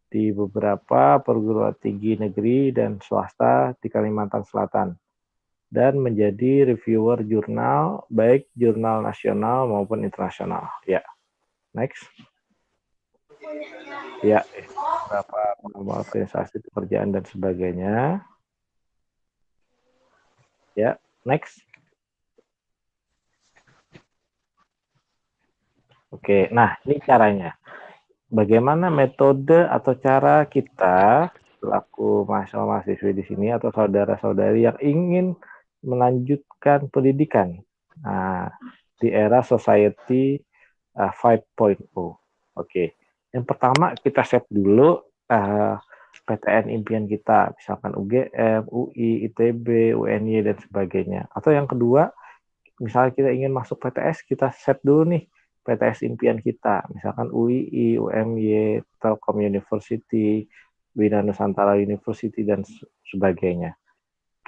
di beberapa perguruan tinggi negeri dan swasta di Kalimantan Selatan, dan menjadi reviewer jurnal, baik jurnal nasional maupun internasional. Ya, next. Ya, beberapa organisasi pekerjaan dan sebagainya. Ya, next. Oke, nah ini caranya. Bagaimana metode atau cara kita selaku mahasiswa-mahasiswi di sini atau saudara-saudari yang ingin melanjutkan pendidikan di era society 5.0. Oke. Yang pertama kita set dulu PTN impian kita, misalkan UGM, UI, ITB, UNY dan sebagainya. Atau yang kedua, misalnya kita ingin masuk PTS, kita set dulu nih PTS impian kita, misalkan UII, UMY, Telkom University, Bina Nusantara University, dan sebagainya.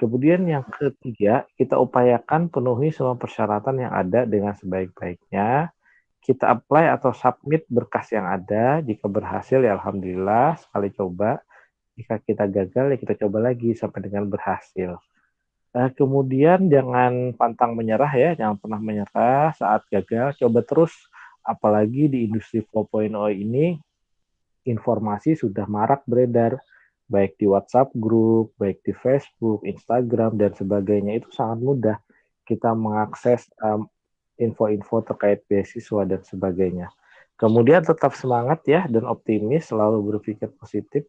Kemudian yang ketiga, kita upayakan penuhi semua persyaratan yang ada dengan sebaik-baiknya. Kita apply atau submit berkas yang ada. Jika berhasil, ya alhamdulillah, sekali coba. Jika kita gagal, ya kita coba lagi sampai dengan berhasil. Kemudian jangan pantang menyerah ya, jangan pernah menyerah saat gagal. Coba terus, apalagi di industri 4.0 ini, informasi sudah marak beredar, baik di WhatsApp group, baik di Facebook, Instagram, dan sebagainya. Itu sangat mudah kita mengakses info-info terkait beasiswa dan sebagainya. Kemudian tetap semangat ya dan optimis, selalu berpikir positif,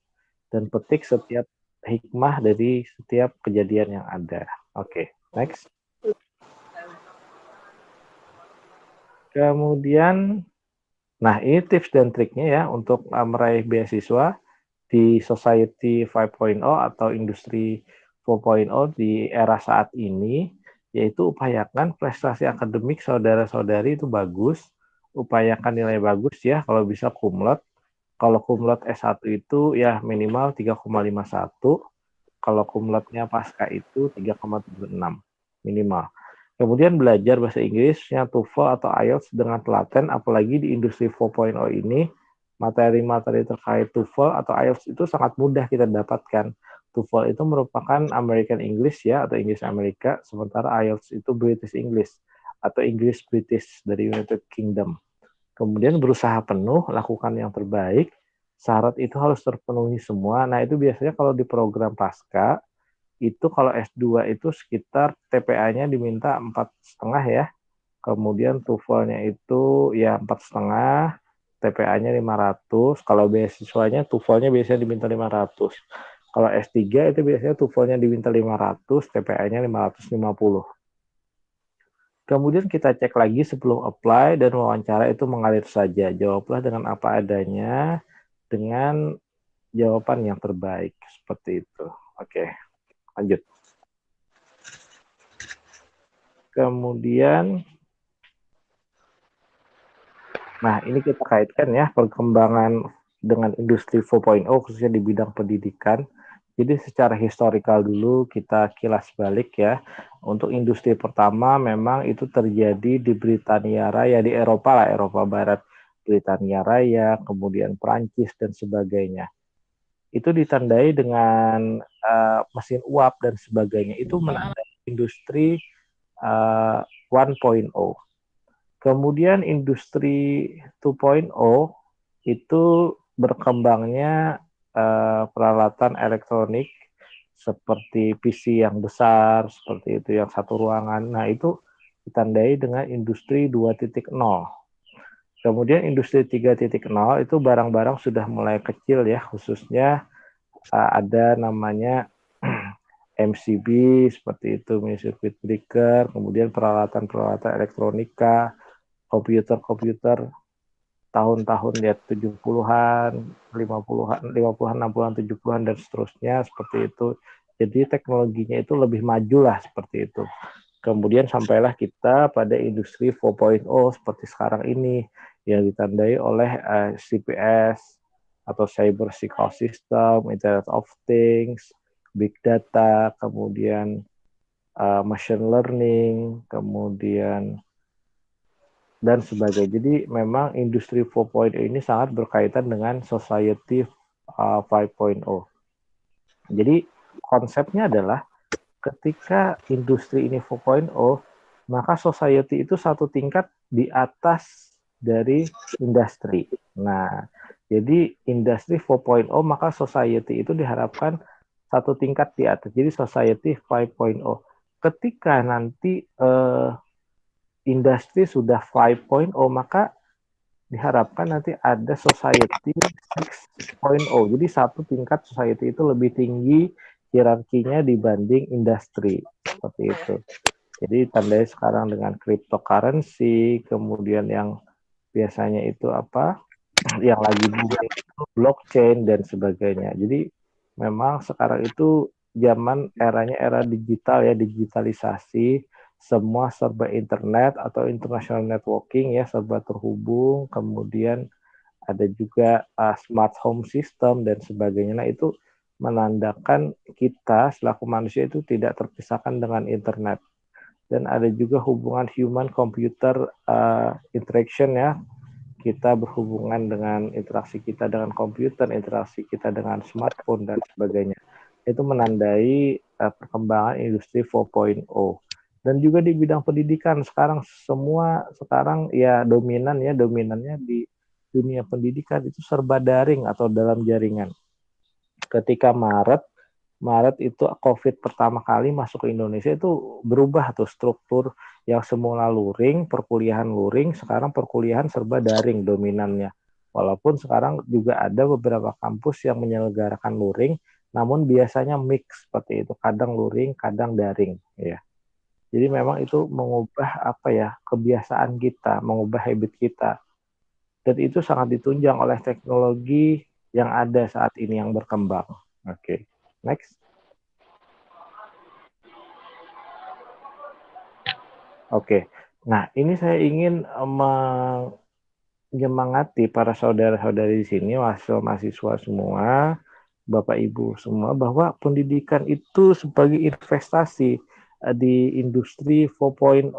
dan petik setiap hikmah dari setiap kejadian yang ada. Oke, next. Kemudian, nah ini tips dan triknya ya untuk meraih beasiswa di Society 5.0 atau Industri 4.0 di era saat ini, yaitu upayakan prestasi akademik saudara-saudari itu bagus, upayakan nilai bagus ya, kalau bisa kumlot. Kalau kumlot S1 itu ya minimal 3,51, kalau kumlotnya pasca itu 3,76 minimal. Kemudian belajar bahasa Inggrisnya TOEFL atau IELTS dengan telaten, apalagi di industri 4.0 ini, materi-materi terkait TOEFL atau IELTS itu sangat mudah kita dapatkan. TOEFL itu merupakan American English ya, atau Inggris Amerika, sementara IELTS itu British English atau Inggris British dari United Kingdom. Kemudian berusaha penuh, lakukan yang terbaik, syarat itu harus terpenuhi semua. Nah itu biasanya kalau di program pasca, itu kalau S2 itu sekitar TPA-nya diminta 4,5 ya. Kemudian TOEFL-nya itu ya 4,5, TPA-nya 500. Kalau beasiswanya TOEFL-nya biasanya diminta 500. Kalau S3 itu biasanya TOEFL-nya diminta 500, TPA-nya 550. Kemudian kita cek lagi sebelum apply dan wawancara itu mengalir saja. Jawablah dengan apa adanya, dengan jawaban yang terbaik. Seperti itu. Oke. Lanjut. Kemudian, nah ini kita kaitkan ya perkembangan dengan industri 4.0 khususnya di bidang pendidikan. Jadi secara historikal dulu kita kilas balik ya. Untuk industri pertama memang itu terjadi di Britania Raya, di Eropa lah, Eropa Barat. Britania Raya, kemudian Prancis dan sebagainya. Itu ditandai dengan mesin uap dan sebagainya. Itu menandai industri 1.0. Kemudian industri 2.0 itu berkembangnya peralatan elektronik seperti PC yang besar, seperti itu yang satu ruangan. Nah, itu ditandai dengan industri 2.0. Kemudian industri 3.0 itu barang-barang sudah mulai kecil ya, khususnya ada namanya MCB seperti itu, mini circuit breaker, kemudian peralatan-peralatan elektronika, komputer-komputer tahun-tahun ya 70-an, 50-an, 50-an, 60-an, 70-an dan seterusnya seperti itu. Jadi teknologinya itu lebih maju lah seperti itu. Kemudian sampailah kita pada industri 4.0 seperti sekarang ini yang ditandai oleh CPS atau Cyber Physical System, Internet of Things, Big Data, kemudian Machine Learning, kemudian dan sebagainya. Jadi memang industri 4.0 ini sangat berkaitan dengan Society 5.0. Jadi konsepnya adalah ketika industri ini 4.0, maka society itu satu tingkat di atas dari industri. Nah, jadi industri 4.0 maka society itu diharapkan satu tingkat di atas. Jadi society 5.0. Ketika nanti industri sudah 5.0 maka diharapkan nanti ada society 6.0. Jadi satu tingkat society itu lebih tinggi hierarkinya dibanding industri. Seperti itu. Jadi tandanya sekarang dengan cryptocurrency, kemudian yang biasanya itu apa? Yang lagi booming itu blockchain dan sebagainya. Jadi memang sekarang itu zaman eranya era digital ya, digitalisasi, semua serba internet atau international networking ya, serba terhubung, kemudian ada juga smart home system dan sebagainya. Nah itu menandakan kita selaku manusia itu tidak terpisahkan dengan internet. Dan ada juga hubungan human computer interaction ya. Kita berhubungan dengan interaksi kita dengan komputer, interaksi kita dengan smartphone dan sebagainya. Itu menandai perkembangan industri 4.0. Dan juga di bidang pendidikan sekarang ya dominannya di dunia pendidikan itu serba daring atau dalam jaringan. Ketika Maret itu COVID pertama kali masuk ke Indonesia itu berubah tuh struktur yang semula luring, perkuliahan luring, sekarang perkuliahan serba daring dominannya. Walaupun sekarang juga ada beberapa kampus yang menyelenggarakan luring, namun biasanya mix seperti itu, kadang luring, kadang daring ya. Jadi memang itu mengubah kebiasaan kita, mengubah habit kita. Dan itu sangat ditunjang oleh teknologi yang ada saat ini yang berkembang. Oke. Next. Oke. Nah, ini saya ingin menyemangati para saudara-saudari di sini, mahasiswa semua, Bapak Ibu semua, bahwa pendidikan itu sebagai investasi di industri 4.0.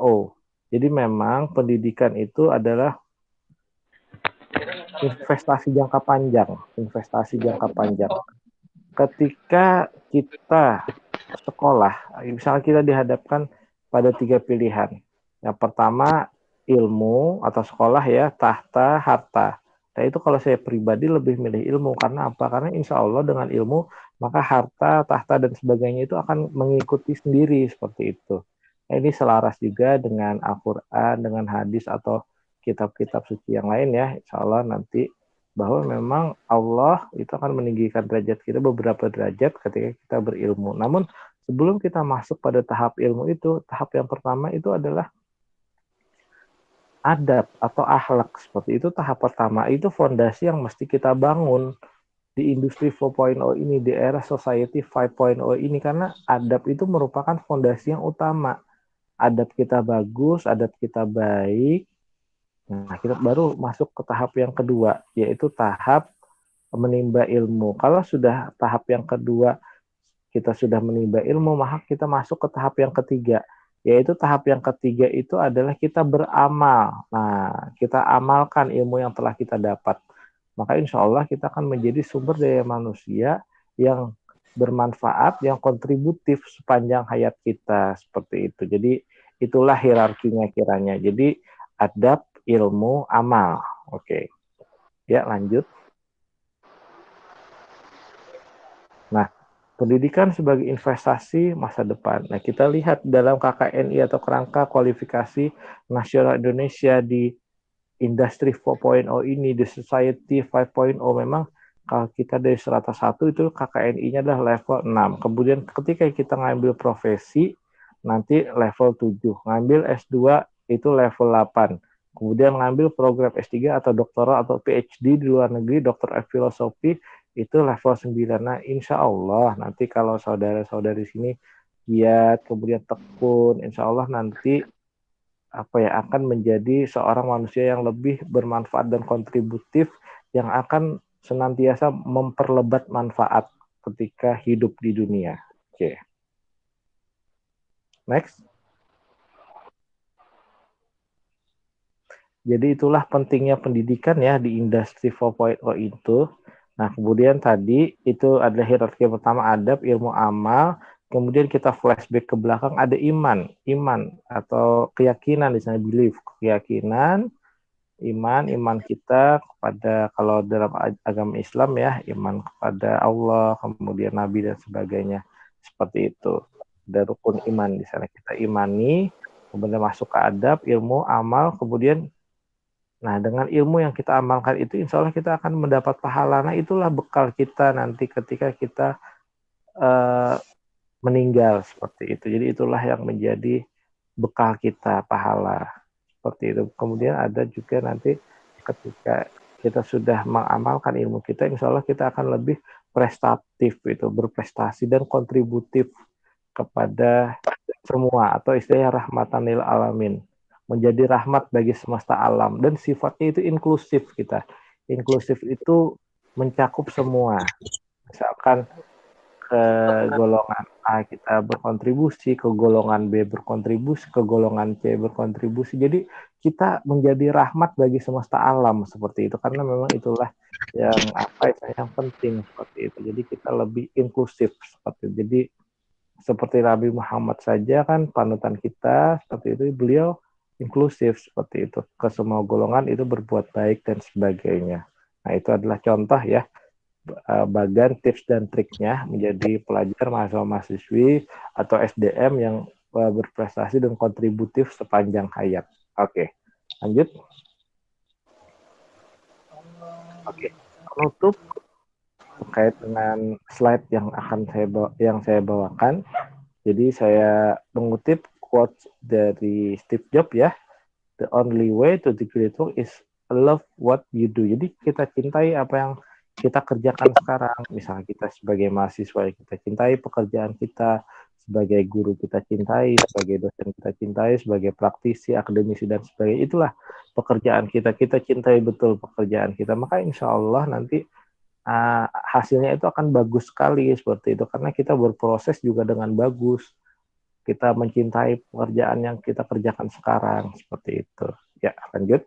Jadi memang pendidikan itu adalah investasi jangka panjang. Ketika kita sekolah, misalnya kita dihadapkan pada 3 pilihan. Yang pertama ilmu atau sekolah ya, tahta, harta. Nah itu kalau saya pribadi lebih milih ilmu. Karena apa? Karena insya Allah dengan ilmu, maka harta, tahta, dan sebagainya itu akan mengikuti sendiri seperti itu. Nah, ini selaras juga dengan Al-Quran, dengan hadis atau kitab-kitab suci yang lain ya. Insya Allah nanti bahwa memang Allah itu akan meninggikan derajat kita beberapa derajat ketika kita berilmu. Namun sebelum kita masuk pada tahap ilmu itu, tahap yang pertama itu adalah adab atau akhlak. Seperti itu tahap pertama, itu fondasi yang mesti kita bangun di industri 4.0 ini, di era society 5.0 ini, karena adab itu merupakan fondasi yang utama. Adab kita bagus, adab kita baik, nah kita baru masuk ke tahap yang kedua, yaitu tahap menimba ilmu. Kalau sudah tahap yang kedua, kita sudah menimba ilmu, maka kita masuk ke tahap yang ketiga, yaitu tahap yang ketiga itu adalah kita beramal. Nah, kita amalkan ilmu yang telah kita dapat. Maka insya Allah kita akan menjadi sumber daya manusia yang bermanfaat, yang kontributif sepanjang hayat kita, seperti itu. Jadi itulah hierarkinya kiranya. Jadi adab, ilmu, amal. Oke. Ya, lanjut. Nah, pendidikan sebagai investasi masa depan. Nah, kita lihat dalam KKNI atau Kerangka Kualifikasi Nasional Indonesia di Industri 4.0 ini, di Society 5.0, memang kalau kita dari strata 1 itu KKNI-nya adalah level 6. Kemudian ketika kita ngambil profesi, nanti level 7. Ngambil S2 itu level 8. Kemudian ngambil program S3 atau doktoral atau PhD di luar negeri, dokter filosofi, itu level 9. Nah, insya Allah nanti kalau saudara-saudari sini giat, kemudian tekun, insya Allah nanti akan menjadi seorang manusia yang lebih bermanfaat dan kontributif, yang akan senantiasa memperlebat manfaat ketika hidup di dunia. Oke. Next. Jadi itulah pentingnya pendidikan ya di industri 4.0 itu. Nah, kemudian tadi itu adalah hierarki pertama, adab, ilmu, amal. Kemudian kita flashback ke belakang, ada iman atau keyakinan, di sana belief, keyakinan, iman kita kepada, kalau dalam agama Islam ya, iman kepada Allah, kemudian Nabi dan sebagainya, seperti itu. Ada rukun iman di sana kita imani, kemudian masuk ke adab, ilmu, amal, kemudian nah dengan ilmu yang kita amalkan itu insya Allah kita akan mendapat pahala. Nah itulah bekal kita nanti ketika kita meninggal, seperti itu. Jadi itulah yang menjadi bekal kita, pahala, seperti itu. Kemudian ada juga nanti ketika kita sudah mengamalkan ilmu kita, insya Allah kita akan lebih prestatif, itu berprestasi dan kontributif kepada semua, atau istilahnya rahmatan lil alamin, menjadi rahmat bagi semesta alam. Dan sifatnya itu inklusif kita. Inklusif itu mencakup semua. Misalkan ke golongan A kita berkontribusi, ke golongan B berkontribusi, ke golongan C berkontribusi. Jadi kita menjadi rahmat bagi semesta alam seperti itu, karena memang itulah yang penting seperti itu. Jadi kita lebih inklusif seperti itu. Jadi seperti Nabi Muhammad saja kan panutan kita seperti itu, beliau inklusif seperti itu, ke semua golongan itu berbuat baik dan sebagainya. Nah, itu adalah contoh ya, bagian tips dan triknya menjadi pelajar mahasiswa-mahasiswi atau SDM yang berprestasi dan kontributif sepanjang hayat. Oke, lanjut. Oke, penutup terkait dengan slide yang saya bawakan. Jadi saya mengutip quotes dari Steve Jobs ya. The only way to the great work is love what you do. Jadi kita cintai apa yang kita kerjakan sekarang. Misalnya kita sebagai mahasiswa, kita cintai pekerjaan kita, sebagai guru kita cintai, sebagai dosen kita cintai, sebagai praktisi, akademisi, dan sebagainya. Itulah pekerjaan kita. Kita cintai betul pekerjaan kita. Maka insya Allah nanti hasilnya itu akan bagus sekali seperti itu. Karena kita berproses juga dengan bagus. Kita mencintai pekerjaan yang kita kerjakan sekarang. Seperti itu. Ya, lanjut.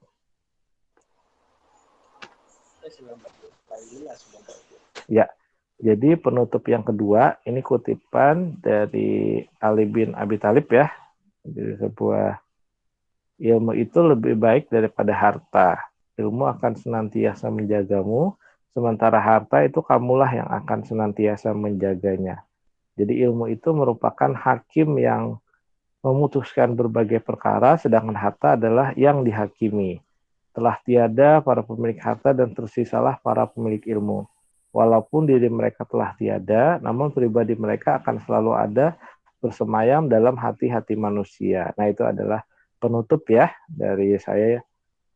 Ya, jadi penutup yang kedua, ini kutipan dari Ali bin Abi Thalib ya. Jadi sebuah ilmu itu lebih baik daripada harta. Ilmu akan senantiasa menjagamu, sementara harta itu kamulah yang akan senantiasa menjaganya. Jadi ilmu itu merupakan hakim yang memutuskan berbagai perkara, sedangkan harta adalah yang dihakimi. Telah tiada para pemilik harta dan tersisalah para pemilik ilmu. Walaupun diri mereka telah tiada, namun pribadi mereka akan selalu ada bersemayam dalam hati-hati manusia. Nah, itu adalah penutup ya dari saya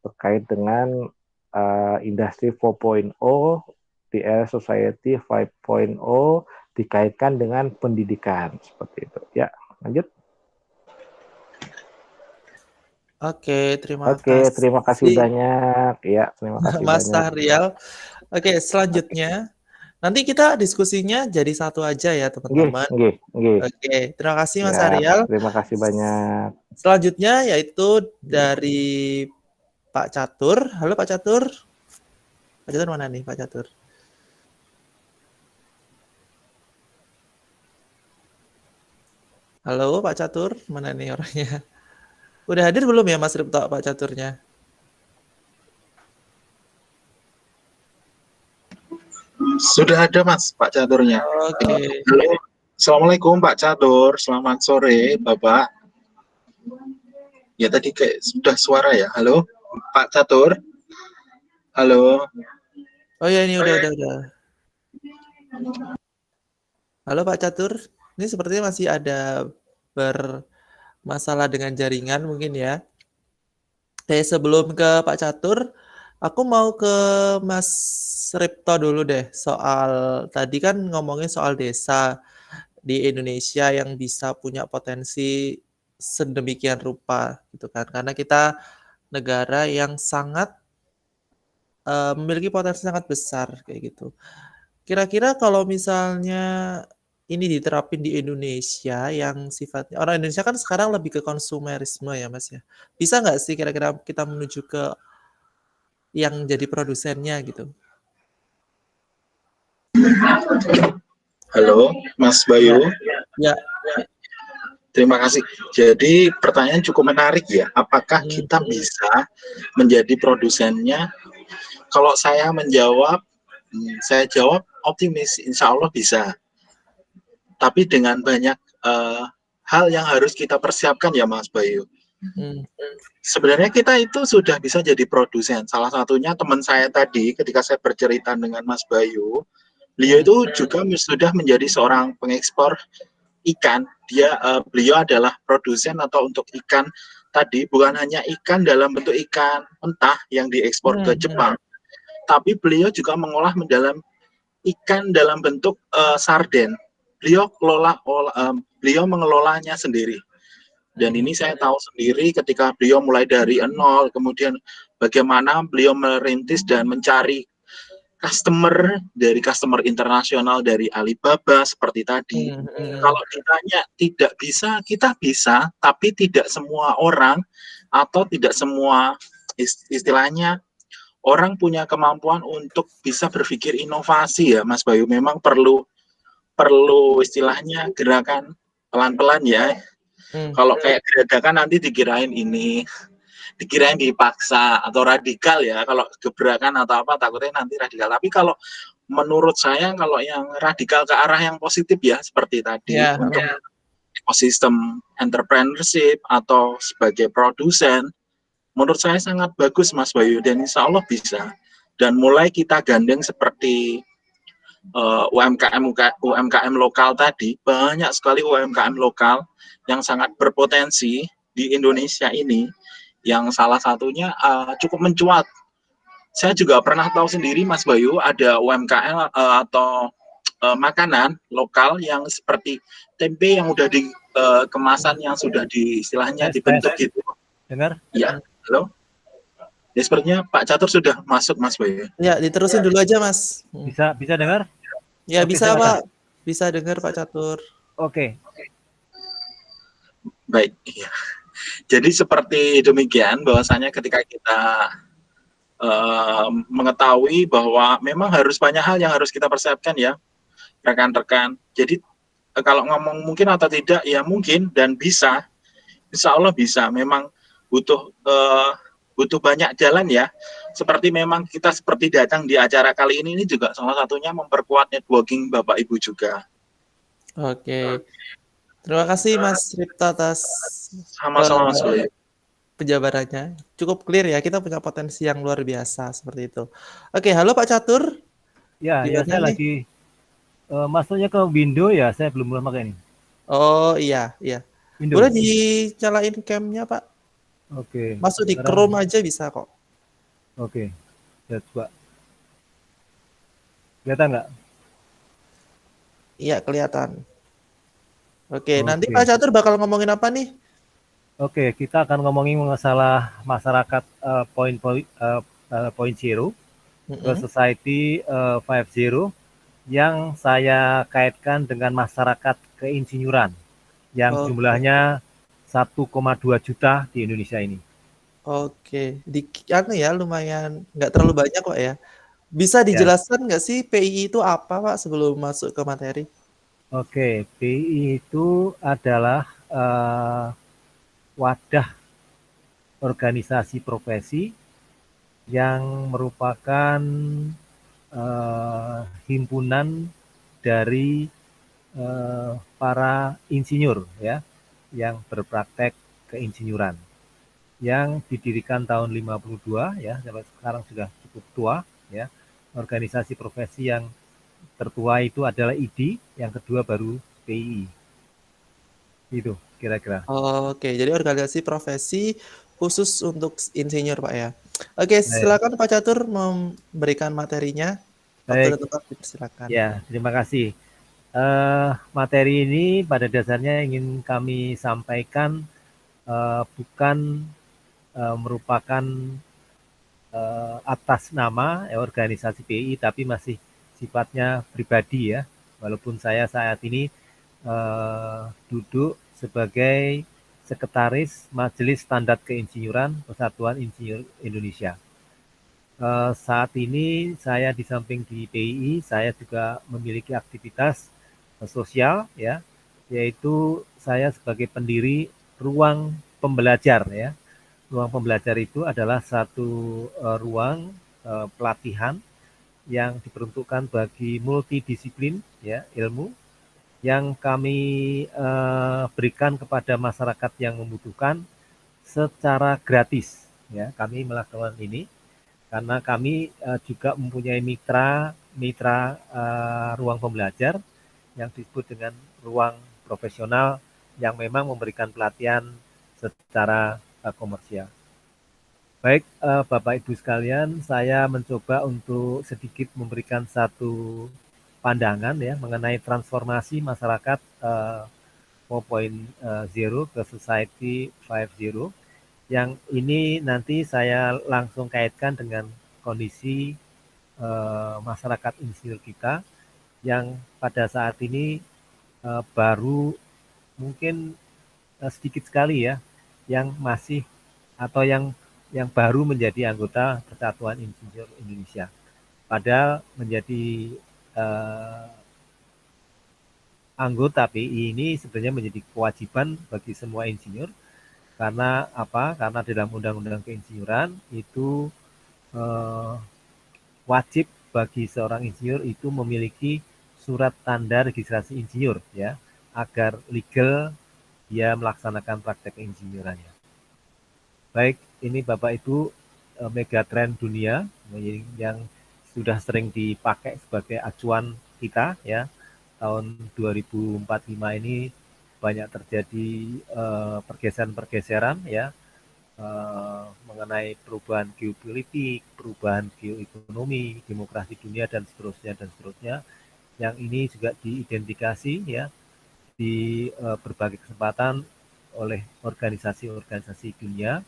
terkait dengan Industri 4.0, the era society 5.0 dikaitkan dengan pendidikan seperti itu. Ya, lanjut. Oke, terima kasih banyak. Ya, terima kasih Mas banyak. Sahrial. Oke, selanjutnya nanti kita diskusinya jadi satu aja ya, teman-teman. Oke, terima kasih Mas Sahrial. Terima kasih banyak. Selanjutnya yaitu dari Pak Catur. Halo Pak Catur. Pak Catur mana nih, Pak Catur? Halo Pak Catur, mana nih orangnya? Udah hadir belum ya Mas Ripto, Pak Caturnya? Sudah ada Mas, Pak Caturnya. Oke. Halo. Assalamualaikum Pak Catur, selamat sore Bapak. Ya tadi kayak sudah suara ya. Halo Pak Catur. Halo. Oh ya, ini udah. Halo Pak Catur. Ini sepertinya masih ada bermasalah dengan jaringan mungkin ya. Sebelum ke Pak Catur, aku mau ke Mas Ripto dulu deh. Soal tadi kan ngomongin soal desa di Indonesia yang bisa punya potensi sedemikian rupa gitu kan. Karena kita negara yang sangat memiliki potensi sangat besar kayak gitu. Kira-kira kalau misalnya ini diterapin di Indonesia yang sifatnya orang Indonesia kan sekarang lebih ke konsumerisme ya Mas ya. Bisa nggak sih kira-kira kita menuju ke yang jadi produsennya gitu? Halo Mas Bayu. Ya. Terima kasih. Jadi pertanyaan cukup menarik ya. Apakah kita bisa menjadi produsennya? Kalau saya menjawab, saya jawab optimis. Insya Allah bisa. Tapi dengan banyak hal yang harus kita persiapkan ya Mas Bayu. Sebenarnya kita itu sudah bisa jadi produsen. Salah satunya teman saya tadi ketika saya bercerita dengan Mas Bayu, beliau itu juga sudah menjadi seorang pengekspor ikan. Beliau adalah produsen atau untuk ikan tadi, bukan hanya ikan dalam bentuk ikan mentah yang diekspor ke Jepang, tapi beliau juga mengolah dalam ikan dalam bentuk sarden. Beliau mengelolanya sendiri. Dan ini saya tahu sendiri ketika beliau mulai dari nol, kemudian bagaimana beliau merintis dan mencari customer internasional dari Alibaba seperti tadi. Kalau ditanya tidak bisa, kita bisa, tapi tidak semua orang atau tidak semua istilahnya orang punya kemampuan untuk bisa berpikir inovasi ya, Mas Bayu. Memang perlu istilahnya gerakan pelan-pelan ya. Kalau kayak gerakan nanti dikirain dipaksa atau radikal ya. Kalau gebrakan atau apa takutnya nanti radikal. Tapi kalau menurut saya kalau yang radikal ke arah yang positif ya seperti tadi untuk ekosistem entrepreneurship atau sebagai produsen, menurut saya sangat bagus Mas Bayu, dan insya Allah bisa. Dan mulai kita gandeng seperti UMKM lokal tadi, banyak sekali UMKM lokal yang sangat berpotensi di Indonesia ini, yang salah satunya cukup mencuat. Saya juga pernah tahu sendiri Mas Bayu, ada UMKM atau makanan lokal yang seperti tempe yang udah di kemasan yang sudah istilahnya dibentuk gitu. Dengar? Ya, halo. Ya, sepertinya Pak Catur sudah masuk Mas Bayu. Ya, diterusin dulu aja Mas. Bisa dengar? Ya, Oke, bisa silakan. Pak. Bisa dengar Pak Catur. Oke. Baik, iya. Jadi seperti demikian bahwasanya ketika kita mengetahui bahwa memang harus banyak hal yang harus kita persiapkan ya, rekan-rekan. Jadi kalau ngomong mungkin atau tidak, ya mungkin dan bisa, insya Allah bisa. Memang butuh banyak jalan ya. Seperti memang kita seperti datang di acara kali ini juga salah satunya memperkuat networking Bapak Ibu juga. Oke. Terima kasih Mas Ripto atas Sama-sama Mas Bayu. penjabarannya. Cukup clear ya, kita punya potensi yang luar biasa seperti itu. Oke, halo Pak Catur. Ya, Gimana saya nih? lagi masuknya ke window ya, saya belum pakai ini. Oh iya. Windows. Boleh dinyalain cam-nya Pak? Oke. Masuk di Sekarang- Chrome aja bisa kok. Oke. Ya, coba. Kelihatan nggak? Iya, kelihatan. Oke, nanti Oke. Pak Catur bakal ngomongin apa nih? Oke, kita akan ngomongin masalah masyarakat point zero ke society 5.0 yang saya kaitkan dengan masyarakat keinsinyuran yang Oke. jumlahnya 1,2 juta di Indonesia ini. Oke, lumayan nggak terlalu banyak kok ya. Bisa dijelaskan nggak sih PII itu apa Pak sebelum masuk ke materi? Oke, PII itu adalah wadah organisasi profesi yang merupakan himpunan dari para insinyur ya yang berpraktek keinsinyuran yang didirikan tahun 52 ya, sampai sekarang sudah cukup tua ya. Organisasi profesi yang tertua itu adalah ID, yang kedua baru PII. Itu kira-kira. Oke, jadi organisasi profesi khusus untuk insinyur Pak ya. Oke, silakan Pak Catur memberikan materinya. Waktu dan tempat dipersilakan. Ya, terima kasih. Materi ini pada dasarnya ingin kami sampaikan bukan merupakan atas nama organisasi PII, tapi masih sifatnya pribadi ya. Walaupun saya saat ini duduk sebagai Sekretaris Majelis Standar Keinsinyuran Persatuan Insinyur Indonesia. Saat ini saya di samping di PII, saya juga memiliki aktivitas sosial ya, yaitu saya sebagai pendiri ruang pembelajar ya. Ruang pembelajar itu adalah satu ruang pelatihan yang diperuntukkan bagi multidisiplin ya, ilmu yang kami berikan kepada masyarakat yang membutuhkan secara gratis ya. Kami melakukan ini karena kami juga mempunyai mitra ruang pembelajar yang disebut dengan ruang profesional yang memang memberikan pelatihan secara komersial. Baik, Bapak Ibu sekalian, saya mencoba untuk sedikit memberikan satu pandangan ya mengenai transformasi masyarakat 4.0 ke society 5.0. Yang ini nanti saya langsung kaitkan dengan kondisi masyarakat insinyur kita yang pada saat ini baru mungkin sedikit sekali ya yang masih atau yang baru menjadi anggota Persatuan Insinyur Indonesia. Padahal menjadi anggota PI ini sebenarnya menjadi kewajiban bagi semua insinyur. Karena apa? Karena dalam Undang-Undang Keinsinyuran itu wajib bagi seorang insinyur itu memiliki surat tanda registrasi insinyur ya, agar legal dia melaksanakan praktek keinsinyurannya. Baik, ini Bapak Ibu megatrend dunia yang sudah sering dipakai sebagai acuan kita ya. Tahun 2045 ini banyak terjadi pergeseran-pergeseran ya mengenai perubahan geopolitik, perubahan geoekonomi, demokrasi dunia dan seterusnya, yang ini juga diidentifikasi ya di berbagai kesempatan oleh organisasi-organisasi dunia.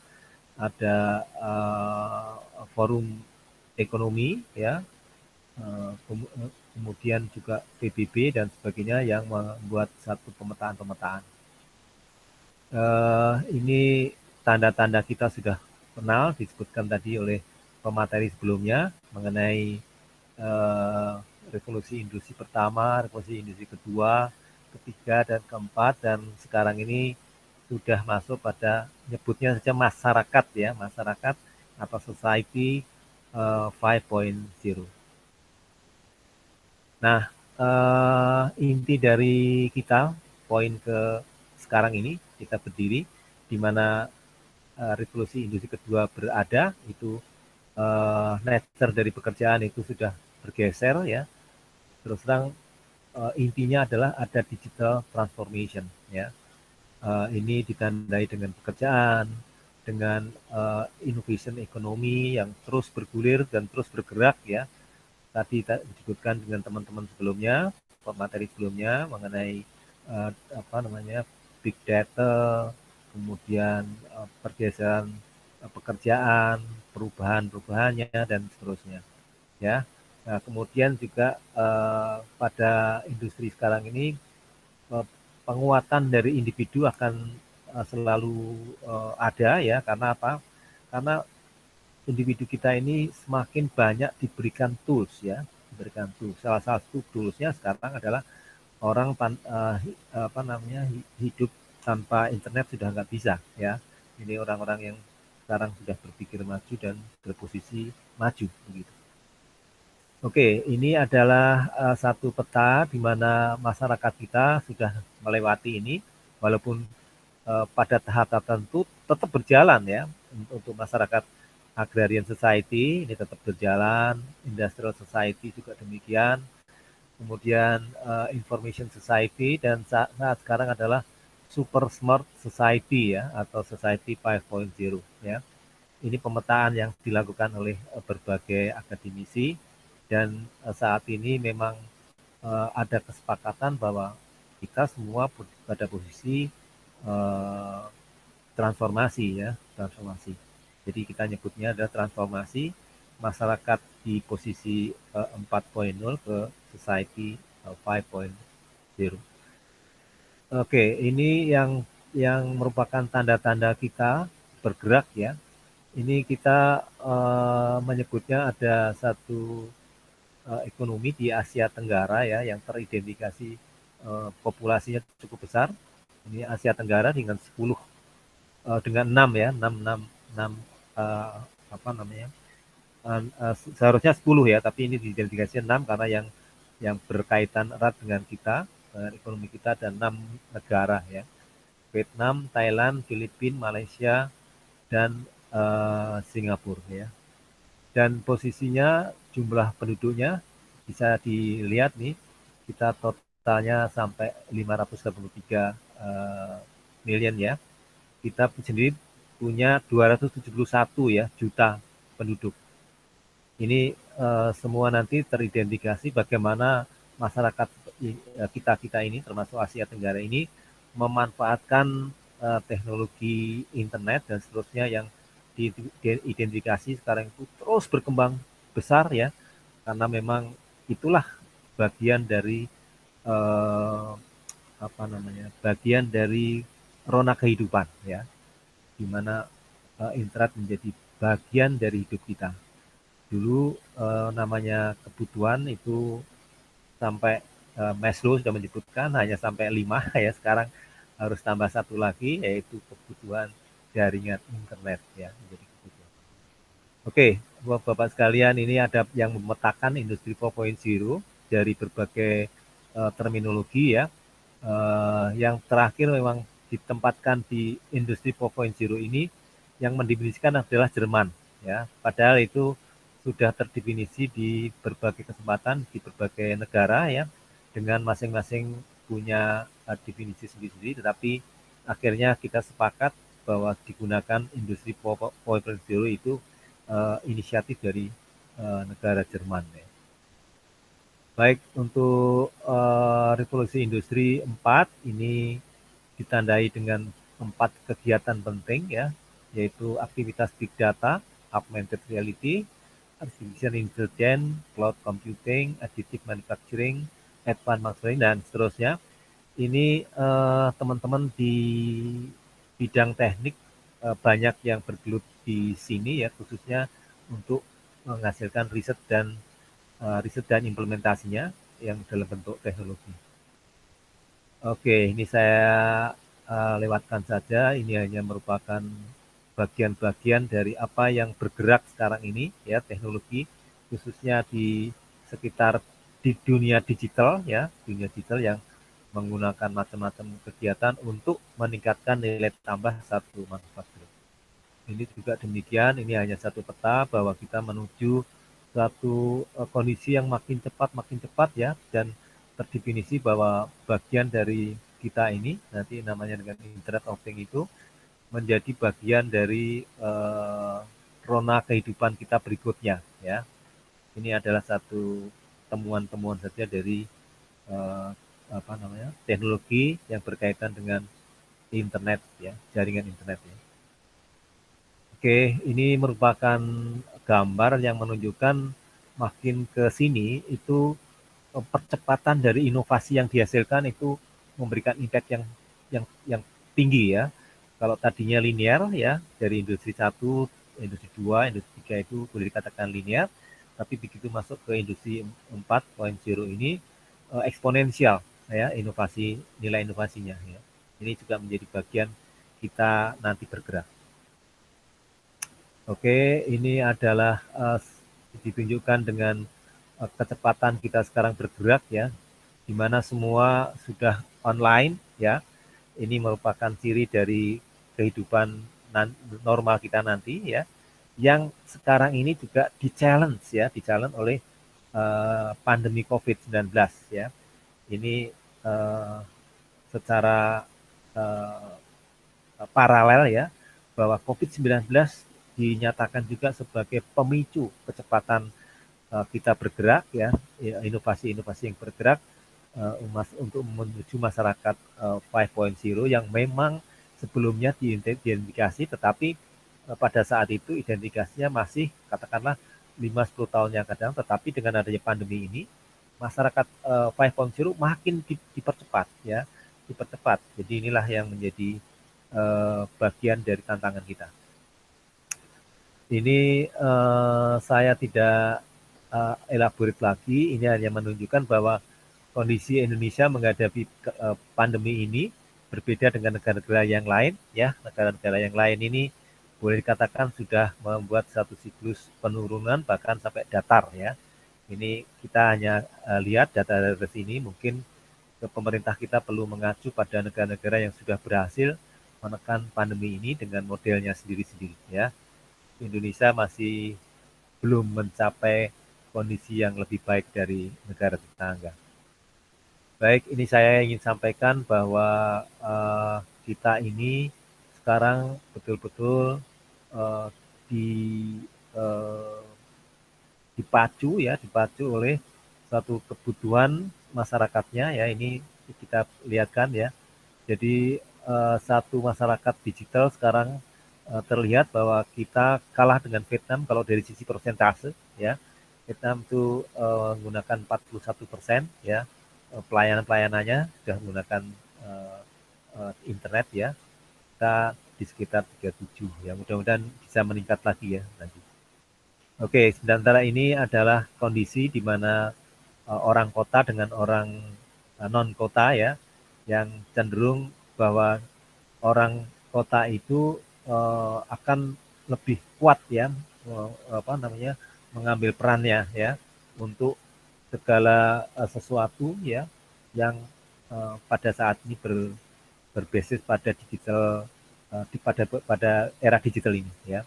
Ada forum ekonomi ya, kemudian juga PBB dan sebagainya yang membuat satu pemetaan. Ini tanda-tanda kita sudah kenal, disebutkan tadi oleh pemateri sebelumnya mengenai revolusi industri pertama, revolusi industri kedua, ketiga, dan keempat, dan sekarang ini sudah masuk pada nyebutnya saja masyarakat ya, masyarakat atau society 5.0. Nah, inti dari kita poin ke sekarang ini kita berdiri di mana revolusi industri kedua berada, itu nature dari pekerjaan itu sudah bergeser ya. Terus terang intinya adalah ada digital transformation ya. Ini ditandai dengan pekerjaan, dengan innovation ekonomi yang terus bergulir dan terus bergerak ya. Tadi disebutkan dengan teman-teman sebelumnya, pemateri sebelumnya mengenai big data, kemudian pergeseran pekerjaan, perubahannya dan seterusnya ya. Nah, kemudian juga pada industri sekarang ini penguatan dari individu akan selalu ada ya. Karena apa? Karena individu kita ini semakin banyak diberikan tools ya, diberikan tools. Salah satu toolsnya sekarang adalah orang hidup tanpa internet sudah nggak bisa ya. Ini orang-orang yang sekarang sudah berpikir maju dan berposisi maju begitu. Oke, ini adalah satu peta di mana masyarakat kita sudah melewati ini, walaupun pada tahap tertentu tetap berjalan ya. Untuk masyarakat agrarian society ini tetap berjalan, industrial society juga demikian, kemudian information society, dan saat sekarang adalah super smart society ya, atau society 5.0 ya. Ini pemetaan yang dilakukan oleh berbagai akademisi. Dan saat ini memang ada kesepakatan bahwa kita semua pada posisi transformasi ya, transformasi. Jadi kita nyebutnya adalah transformasi masyarakat di posisi 4.0 ke society 5.0. Oke, ini yang merupakan tanda-tanda kita bergerak ya. Ini kita menyebutnya ada satu ekonomi di Asia Tenggara ya yang teridentifikasi populasinya cukup besar. Ini Asia Tenggara dengan 10 dengan 6 ya, 6 seharusnya 10 ya, tapi ini diidentifikasi 6 karena yang berkaitan erat dengan kita, ekonomi kita, dan 6 negara ya. Vietnam, Thailand, Filipina, Malaysia, dan Singapura ya. Dan posisinya jumlah penduduknya bisa dilihat nih, kita totalnya sampai 583 million ya. Kita sendiri punya 271 ya juta penduduk. Ini semua nanti teridentifikasi bagaimana masyarakat kita ini termasuk Asia Tenggara ini memanfaatkan teknologi internet dan seterusnya yang diidentifikasi sekarang itu terus berkembang besar ya, karena memang itulah bagian dari bagian dari rona kehidupan ya, di mana internet menjadi bagian dari hidup kita. Dulu namanya kebutuhan itu sampai Maslow sudah menyebutkan hanya sampai 5 ya, sekarang harus tambah satu lagi yaitu kebutuhan jaringan internet ya, menjadi kebutuhan. Oke, Bapak sekalian, ini ada yang memetakan industri 4.0 dari berbagai terminologi ya. Yang terakhir memang ditempatkan di industri 4.0 ini yang mendefinisikan adalah Jerman ya. Padahal itu sudah terdefinisi di berbagai kesempatan di berbagai negara ya, dengan masing-masing punya definisi sendiri-sendiri, tetapi akhirnya kita sepakat bahwa digunakan industri 4.0 itu inisiatif dari negara Jerman ya. Baik, untuk revolusi industri 4 ini ditandai dengan 4 kegiatan penting ya, yaitu aktivitas big data, augmented reality, artificial intelligence, cloud computing, additive manufacturing, advanced manufacturing, dan seterusnya. Ini teman-teman di bidang teknik banyak yang bergelut di sini ya, khususnya untuk menghasilkan riset dan implementasinya yang dalam bentuk teknologi. Oke, ini saya lewatkan saja. Ini hanya merupakan bagian-bagian dari apa yang bergerak sekarang ini ya, teknologi khususnya di sekitar di dunia digital ya, dunia digital yang menggunakan macam-macam kegiatan untuk meningkatkan nilai tambah satu manufaktur. Ini juga demikian, ini hanya satu peta bahwa kita menuju suatu kondisi yang makin cepat ya, dan terdefinisi bahwa bagian dari kita ini nanti namanya dengan Internet of Things itu menjadi bagian dari rona kehidupan kita berikutnya ya. Ini adalah satu temuan-temuan saja dari teknologi yang berkaitan dengan internet ya, jaringan internet ya. Oke, ini merupakan gambar yang menunjukkan makin ke sini itu percepatan dari inovasi yang dihasilkan itu memberikan impact yang tinggi ya. Kalau tadinya linear ya, dari industri 1, industri 2, industri 3 itu boleh dikatakan linear, tapi begitu masuk ke industri 4.0 ini eksponensial ya, nilai inovasinya ya. Ini juga menjadi bagian kita nanti bergerak. Oke, ini adalah ditunjukkan dengan kecepatan kita sekarang bergerak ya, di mana semua sudah online ya. Ini merupakan ciri dari kehidupan normal kita nanti ya, yang sekarang ini juga di-challenge oleh pandemi COVID-19 ya. Ini secara paralel ya, bahwa COVID-19 dinyatakan juga sebagai pemicu kecepatan kita bergerak ya, inovasi-inovasi yang bergerak untuk menuju masyarakat 5.0 yang memang sebelumnya diidentifikasi, tetapi pada saat itu identifikasinya masih katakanlah 5-10 tahun yang akan datang, tetapi dengan adanya pandemi ini masyarakat 5.0 makin dipercepat ya, dipercepat. Jadi inilah yang menjadi bagian dari tantangan kita. Ini saya tidak elaborate lagi, ini hanya menunjukkan bahwa kondisi Indonesia menghadapi pandemi ini berbeda dengan negara-negara yang lain ya. Negara-negara yang lain ini boleh dikatakan sudah membuat satu siklus penurunan bahkan sampai datar ya. Ini kita hanya lihat data dari sini, mungkin pemerintah kita perlu mengacu pada negara-negara yang sudah berhasil menekan pandemi ini dengan modelnya sendiri-sendiri ya. Indonesia masih belum mencapai kondisi yang lebih baik dari negara tetangga. Baik, ini saya ingin sampaikan bahwa kita ini sekarang betul-betul dipacu oleh satu kebutuhan masyarakatnya ya. Ini kita lihatkan ya. Jadi satu masyarakat digital sekarang terlihat bahwa kita kalah dengan Vietnam kalau dari sisi persentase ya. Vietnam itu menggunakan 41% ya, pelayanan-pelayanannya sudah menggunakan internet ya. Kita di sekitar 37 ya, mudah-mudahan bisa meningkat lagi ya nanti. Oke, sementara ini adalah kondisi di mana orang kota dengan orang non kota ya, yang cenderung bahwa orang kota itu akan lebih kuat ya, mengambil perannya ya untuk segala sesuatu ya yang pada saat ini berbasis pada digital, pada era digital ini ya.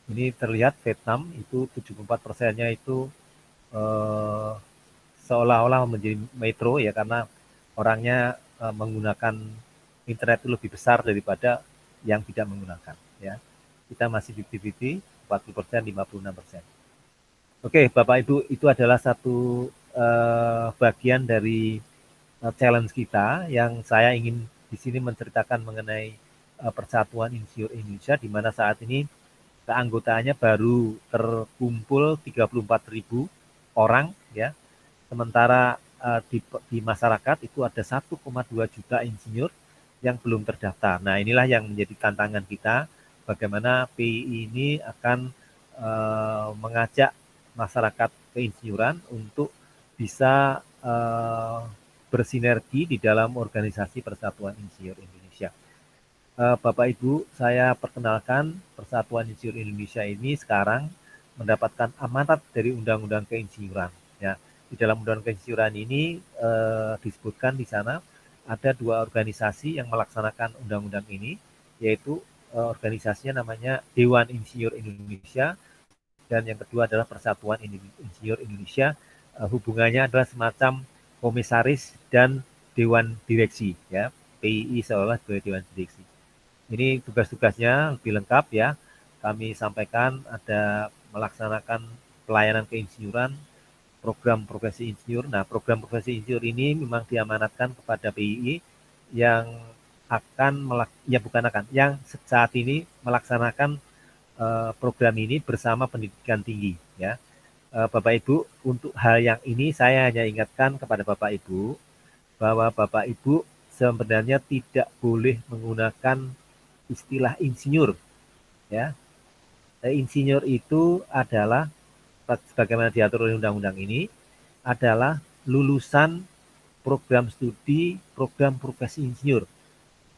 Ini terlihat Vietnam itu 74%-nya itu seolah-olah menjadi metro ya, karena orangnya menggunakan internet itu lebih besar daripada yang tidak menggunakan ya. Kita masih 50-50, 40%, 56%. Oke, Bapak Ibu, itu adalah satu bagian dari challenge kita yang saya ingin di sini menceritakan mengenai Persatuan Insinyur Indonesia, di mana saat ini keanggotaannya baru terkumpul 34.000 orang ya. Sementara di masyarakat itu ada 1,2 juta insinyur yang belum terdaftar. Nah, inilah yang menjadi tantangan kita, bagaimana PII ini akan mengajak masyarakat keinsinyuran untuk bisa bersinergi di dalam organisasi Persatuan Insinyur Indonesia. Bapak Ibu, saya perkenalkan Persatuan Insinyur Indonesia ini sekarang mendapatkan amanat dari Undang-Undang Keinsinyuran. Ya, di dalam Undang-Undang Keinsinyuran ini disebutkan di sana ada dua organisasi yang melaksanakan undang-undang ini, yaitu organisasinya namanya Dewan Insinyur Indonesia, dan yang kedua adalah Persatuan Insinyur Indonesia. Hubungannya adalah semacam komisaris dan dewan direksi. Ya, PII seolah sebagai dewan direksi. Ini tugas-tugasnya lebih lengkap ya. Kami sampaikan ada melaksanakan pelayanan keinsinyuran, program profesi insinyur. Nah, program profesi insinyur ini memang diamanatkan kepada PII yang yang saat ini melaksanakan program ini bersama pendidikan tinggi ya. Bapak Ibu, untuk hal yang ini saya hanya ingatkan kepada Bapak Ibu bahwa Bapak Ibu sebenarnya tidak boleh menggunakan istilah insinyur ya. Insinyur itu adalah sebagaimana diatur oleh undang-undang ini adalah lulusan program studi program profesi insinyur,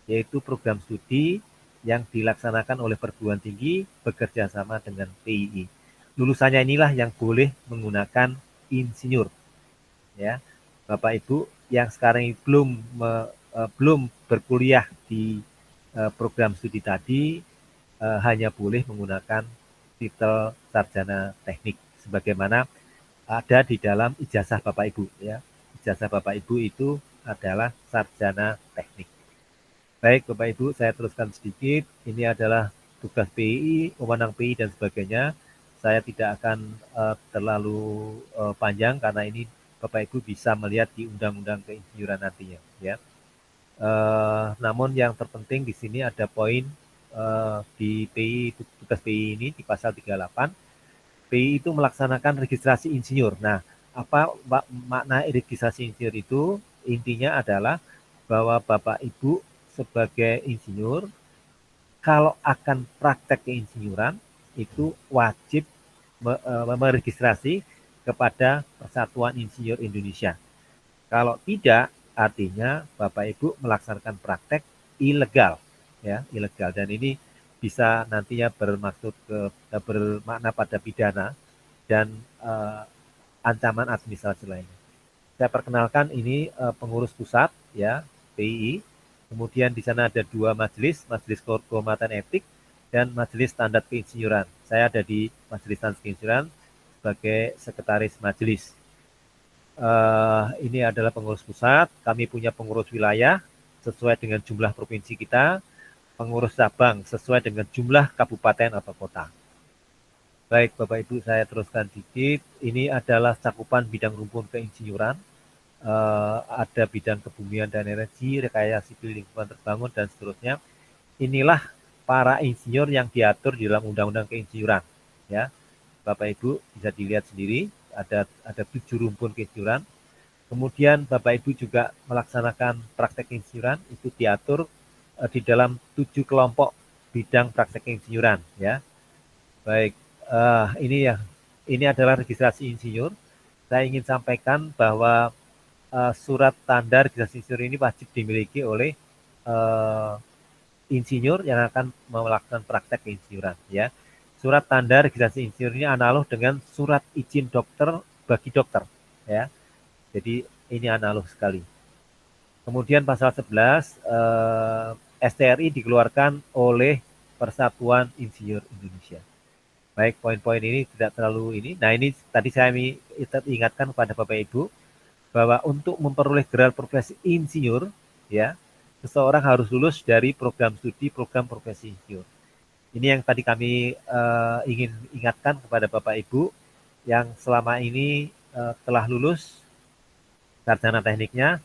yaitu program studi yang dilaksanakan oleh perguruan tinggi bekerja sama dengan PII. Lulusannya inilah yang boleh menggunakan insinyur ya. Bapak Ibu yang sekarang belum berkuliah di program studi tadi hanya boleh menggunakan titel sarjana teknik sebagaimana ada di dalam ijazah Bapak Ibu ya. Ijazah Bapak Ibu itu adalah sarjana teknik. Baik Bapak Ibu, saya teruskan sedikit. Ini adalah tugas PII, wewenang PII dan sebagainya. Saya tidak akan terlalu panjang karena ini Bapak Ibu bisa melihat di Undang-Undang Keinsinyuran nantinya ya. Namun yang terpenting di sini ada poin di PII, tugas PII ini di pasal 38. PII itu melaksanakan registrasi insinyur. Nah, apa makna registrasi insinyur itu? Intinya adalah bahwa Bapak Ibu sebagai insinyur kalau akan praktek keinsinyuran itu wajib meregistrasi kepada Persatuan Insinyur Indonesia. Kalau tidak, artinya Bapak Ibu melaksanakan praktek ilegal ya, ilegal, dan ini bisa nantinya bermakna pada pidana dan ancaman administrasi lainnya. Saya perkenalkan ini pengurus pusat ya PII. Kemudian di sana ada dua majelis kehormatan etik dan majelis standar keinsinyuran. Saya ada di majelis standar keinsinyuran sebagai sekretaris majelis. Ini adalah pengurus pusat. Kami punya pengurus wilayah sesuai dengan jumlah provinsi kita, pengurus cabang sesuai dengan jumlah kabupaten atau kota. Baik Bapak Ibu, saya teruskan sedikit. Ini adalah cakupan bidang rumpun keinsinyuran. Ada bidang kebumian dan energi, rekayasa sipil, lingkungan terbangun, dan seterusnya. Inilah para insinyur yang diatur di dalam Undang-Undang Keinsinyuran. Ya, Bapak Ibu bisa dilihat sendiri. ada 7 rumpun keinsinyuran. Kemudian Bapak Ibu juga melaksanakan praktek keinsinyuran itu diatur di dalam 7 kelompok bidang praktek keinsinyuran ya. Baik, ini adalah registrasi insinyur. Saya ingin sampaikan bahwa surat tanda registrasi insinyur ini wajib dimiliki oleh insinyur yang akan melakukan praktek keinsinyuran ya. Surat tanda registrasi insinyur ini analog dengan surat izin dokter bagi dokter ya. Jadi ini analog sekali. Kemudian pasal 11 STRI dikeluarkan oleh Persatuan Insinyur Indonesia. Baik, poin-poin ini tidak terlalu ini. Nah, ini tadi saya ingatkan kepada Bapak Ibu bahwa untuk memperoleh gelar profesi insinyur ya, seseorang harus lulus dari program studi program profesi insinyur. Ini yang tadi kami ingin ingatkan kepada Bapak Ibu yang selama ini telah lulus sarjana tekniknya,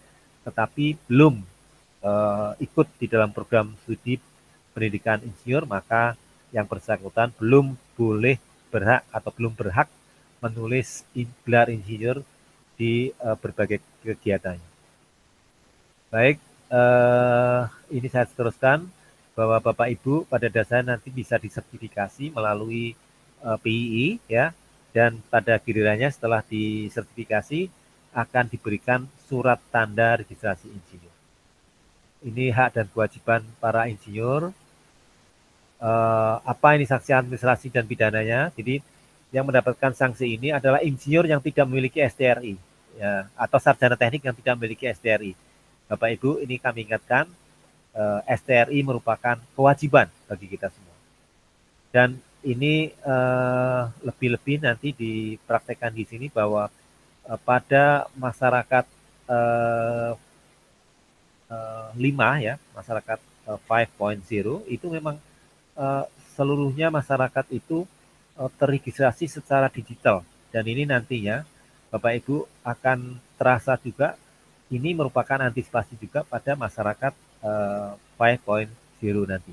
tetapi belum ikut di dalam program studi pendidikan insinyur, maka yang bersangkutan belum boleh berhak atau belum berhak menulis gelar insinyur di berbagai kegiatannya. Baik, ini saya teruskan bahwa Bapak Ibu pada dasarnya nanti bisa disertifikasi melalui PII ya, dan pada gilirannya setelah disertifikasi akan diberikan surat tanda registrasi insinyur. Ini hak dan kewajiban para insinyur. Apa ini sanksi administrasi dan pidananya? Jadi yang mendapatkan sanksi ini adalah insinyur yang tidak memiliki STRI ya, atau sarjana teknik yang tidak memiliki STRI. Bapak Ibu, ini kami ingatkan, STRI merupakan kewajiban bagi kita semua. Dan ini lebih-lebih nanti dipraktekkan di sini bahwa pada masyarakat 5 ya, masyarakat 5.0 itu memang seluruhnya masyarakat itu terregistrasi secara digital, dan ini nantinya Bapak Ibu akan terasa juga ini merupakan antisipasi juga pada masyarakat 5.0 nanti.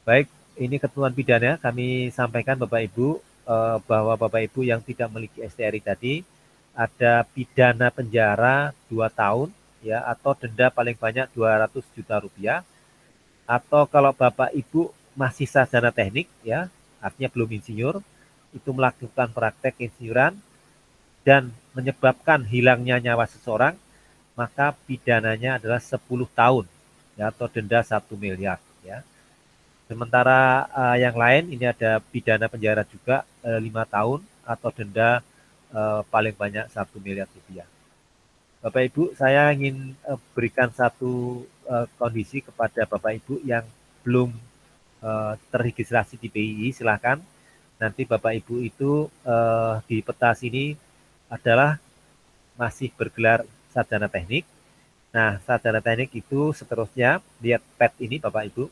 Baik, ini ketentuan pidana kami sampaikan Bapak Ibu bahwa Bapak Ibu yang tidak memiliki STRI tadi ada pidana penjara 2 tahun ya, atau denda paling banyak 200 juta rupiah. Atau kalau Bapak Ibu masih sarjana teknik ya, artinya belum insinyur, itu melakukan praktek insinyuran dan menyebabkan hilangnya nyawa seseorang, maka pidananya adalah 10 tahun ya, atau denda 1 miliar ya. Sementara yang lain ini ada pidana penjara juga 5 tahun atau denda paling banyak 1 miliar rupiah. Bapak Ibu, saya ingin berikan satu kondisi kepada Bapak Ibu yang belum terregistrasi di PII. Silakan nanti Bapak Ibu itu di peta sini adalah masih bergelar sarjana teknik. Nah, sarjana teknik itu seterusnya, lihat pet ini Bapak Ibu.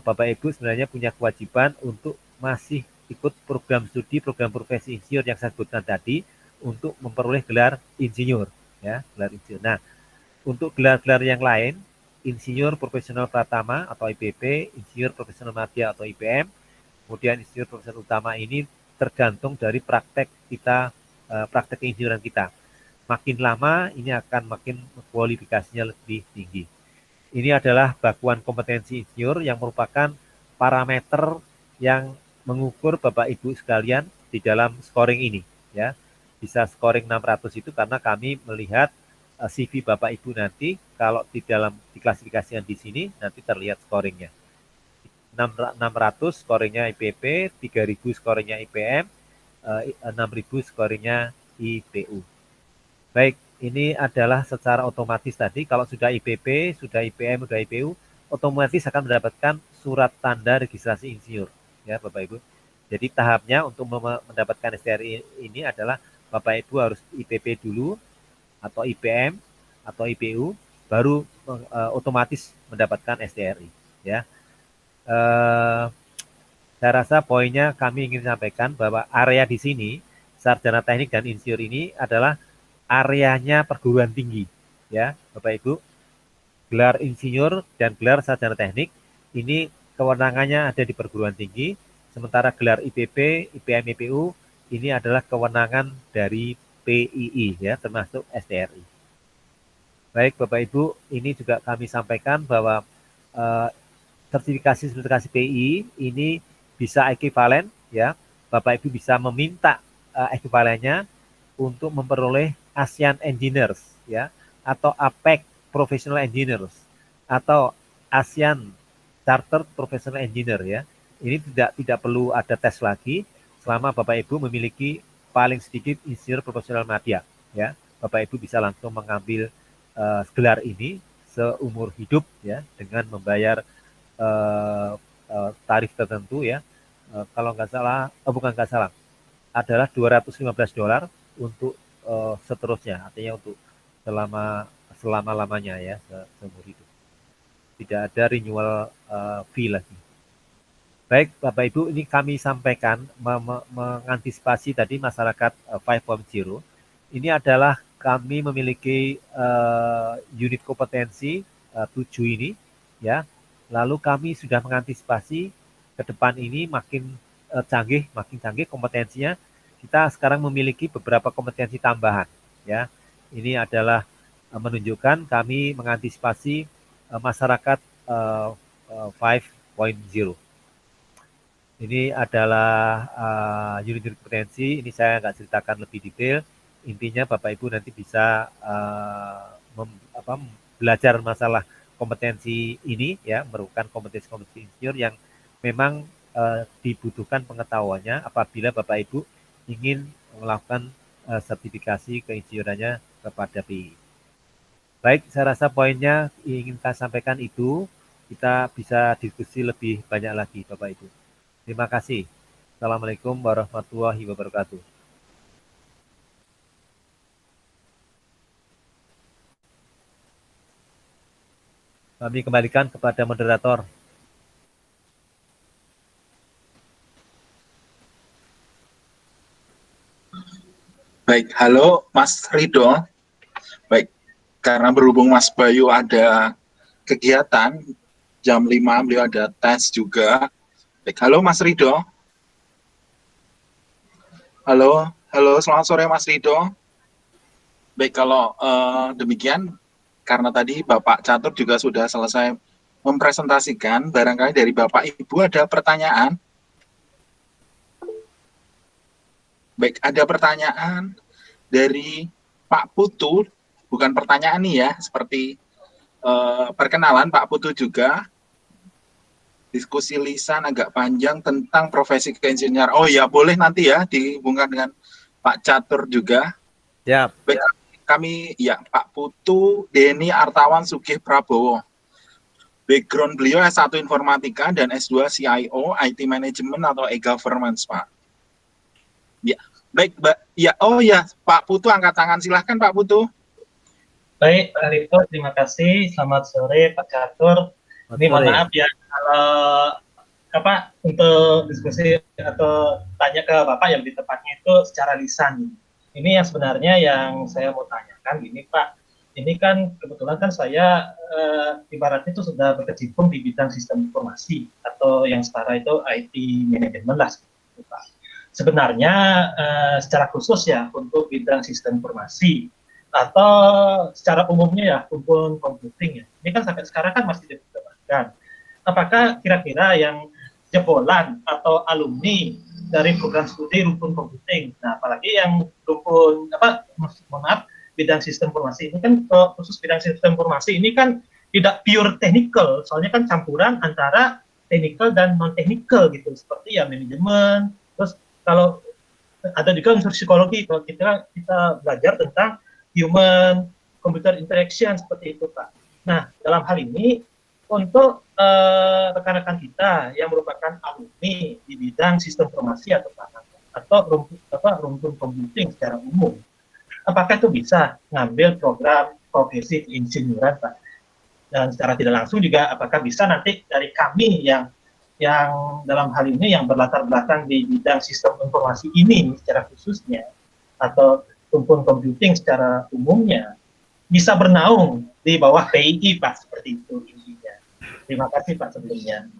Bapak Ibu sebenarnya punya kewajiban untuk masih ikut program studi, program profesi insinyur yang saya sebutkan tadi untuk memperoleh gelar insinyur, ya, gelar insinyur. Nah, untuk gelar-gelar yang lain, insinyur profesional pratama atau IPP, insinyur profesional madya atau IPM, kemudian insinyur profesional utama ini tergantung dari praktek kita, praktek keinsinyuran kita. Makin lama ini akan makin kualifikasinya lebih tinggi. Ini adalah bakuan kompetensi insinyur yang merupakan parameter yang mengukur Bapak Ibu sekalian di dalam scoring ini ya. Bisa scoring 600 itu karena kami melihat CV Bapak Ibu nanti kalau di dalam diklasifikasikan di sini nanti terlihat scoringnya. 600 scoringnya IPP, 3000 scoringnya IPM, 6000 scoringnya IPU. Baik, ini adalah secara otomatis tadi kalau sudah IPP, sudah IPM, sudah IPU, otomatis akan mendapatkan surat tanda registrasi insinyur, ya Bapak Ibu. Jadi tahapnya untuk mendapatkan STRI ini adalah Bapak Ibu harus IPP dulu, atau IPM, atau IPU, baru otomatis mendapatkan STRI, ya. Saya rasa poinnya kami ingin sampaikan bahwa area di sini sarjana teknik dan insinyur ini adalah areanya perguruan tinggi, ya Bapak Ibu. Gelar insinyur dan gelar sarjana teknik ini kewenangannya ada di perguruan tinggi, sementara gelar IPP, IPM, IPU ini adalah kewenangan dari PII ya, termasuk STRI. Baik Bapak Ibu, ini juga kami sampaikan bahwa sertifikasi PII ini bisa ekuivalen ya. Bapak Ibu bisa meminta ekuivalennya untuk memperoleh ASEAN Engineers ya, atau APEC Professional Engineers atau ASEAN Chartered Professional Engineer ya. Ini tidak perlu ada tes lagi selama Bapak Ibu memiliki paling sedikit insinyur profesional media ya. Bapak Ibu bisa langsung mengambil gelar ini seumur hidup ya, dengan membayar tarif tertentu ya. Kalau nggak salah, bukan nggak salah, adalah $215 untuk seterusnya, artinya untuk selama-lamanya ya, seumur hidup. Tidak ada renewal fee lagi. Baik Bapak Ibu, ini kami sampaikan mengantisipasi tadi masyarakat 5.0. Ini adalah kami memiliki unit kompetensi 7 ini ya. Lalu kami sudah mengantisipasi ke depan ini makin canggih kompetensinya. Kita sekarang memiliki beberapa kompetensi tambahan ya. Ini adalah menunjukkan kami mengantisipasi masyarakat 5.0. Ini adalah unit kompetensi. Ini saya nggak ceritakan lebih detail. Intinya Bapak Ibu nanti bisa belajar masalah kompetensi ini ya, merupakan kompetensi insinyur yang memang dibutuhkan pengetahuannya apabila Bapak Ibu ingin melakukan sertifikasi keinsinyurannya kepada PII. Baik, saya rasa poinnya ingin saya sampaikan itu. Kita bisa diskusi lebih banyak lagi Bapak Ibu. Terima kasih. Assalamualaikum warahmatullahi wabarakatuh. Kami kembalikan kepada moderator. Baik, halo Mas Ridho. Baik, karena berhubung Mas Bayu ada kegiatan, jam 5 beliau ada tes juga. Baik, halo Mas Ridho. Halo, selamat sore Mas Ridho. Baik, kalau demikian, karena tadi Bapak Catur juga sudah selesai mempresentasikan, barangkali dari Bapak Ibu ada pertanyaan. Baik, ada pertanyaan dari Pak Putu, bukan pertanyaan nih ya, seperti perkenalan Pak Putu juga. Diskusi lisan agak panjang tentang profesi keinsinyur. Oh ya, boleh nanti ya dihubungkan dengan Pak Catur juga. Ya. Baik, kami ya Pak Putu Deni Artawan Sugih Prabowo. Background beliau S1 Informatika dan S2 CIO IT Management atau e-Governance, Pak. Ya, baik, Mbak. Ya, oh ya, Pak Putu angkat tangan, silahkan Pak Putu. Baik, Pak Rito, terima kasih. Selamat sore Pak Catur. Ini mohon maaf ya kalau untuk diskusi atau tanya ke Bapak yang di tempatnya itu secara lisan. Ini yang sebenarnya yang saya mau tanyakan gini Pak. Ini kan kebetulan kan saya ibaratnya itu sudah berkecimpung di bidang sistem informasi atau yang setara itu IT manajemen lah gitu, Pak. Sebenarnya secara khusus ya untuk bidang sistem informasi atau secara umumnya ya kumpul computing ya. Ini kan sampai sekarang kan masih dikembangkan. Apakah kira-kira yang jebolan atau alumni dari program studi rumpun computing, nah apalagi yang rumpun bidang sistem informasi ini kan khusus bidang sistem informasi ini kan tidak pure technical, soalnya kan campuran antara technical dan non technical gitu, seperti ya manajemen. Terus kalau ada juga unsur psikologi, kalau kita belajar tentang human computer interaction seperti itu Pak. Nah dalam hal ini untuk rekan-rekan kita yang merupakan alumni di bidang sistem informasi atau rumpun computing secara umum, apakah itu bisa ngambil program profesi insinyuran Pak? Dan secara tidak langsung juga apakah bisa nanti dari kami yang dalam hal ini yang berlatar belakang di bidang sistem informasi ini secara khususnya atau rumpun computing secara umumnya bisa bernaung di bawah PII Pak, seperti itu intinya. Terima kasih Pak sebelumnya.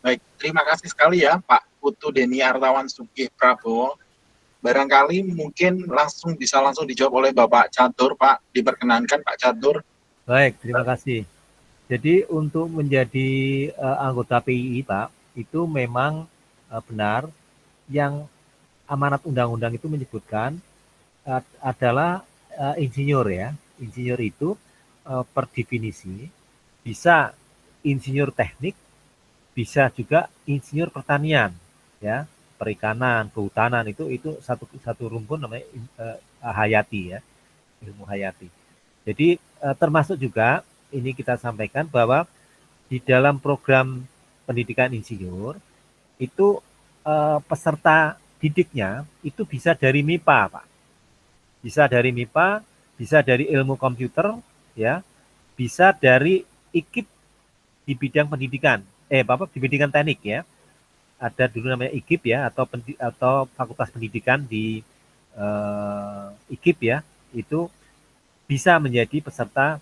Baik, terima kasih sekali ya Pak Putu Deni Artawan Sugih Prabowo. Barangkali mungkin bisa langsung dijawab oleh Bapak Catur, Pak. Diperkenankan Pak Catur. Baik, terima kasih. Jadi untuk menjadi anggota PII, Pak, itu memang benar yang amanat undang-undang itu menyebutkan adalah insinyur ya. Insinyur itu per definisi bisa insinyur teknik, bisa juga insinyur pertanian, ya, perikanan, kehutanan itu satu rumpun namanya hayati ya, ilmu hayati. Jadi termasuk juga ini kita sampaikan bahwa di dalam program pendidikan insinyur itu peserta didiknya itu bisa dari MIPA, Pak. Bisa dari MIPA, bisa dari ilmu komputer, ya, bisa dari IKIP di bidang pendidikan. Di pendidikan teknik ya, ada dulu namanya IKIP ya, atau Fakultas Pendidikan di IKIP ya, itu bisa menjadi peserta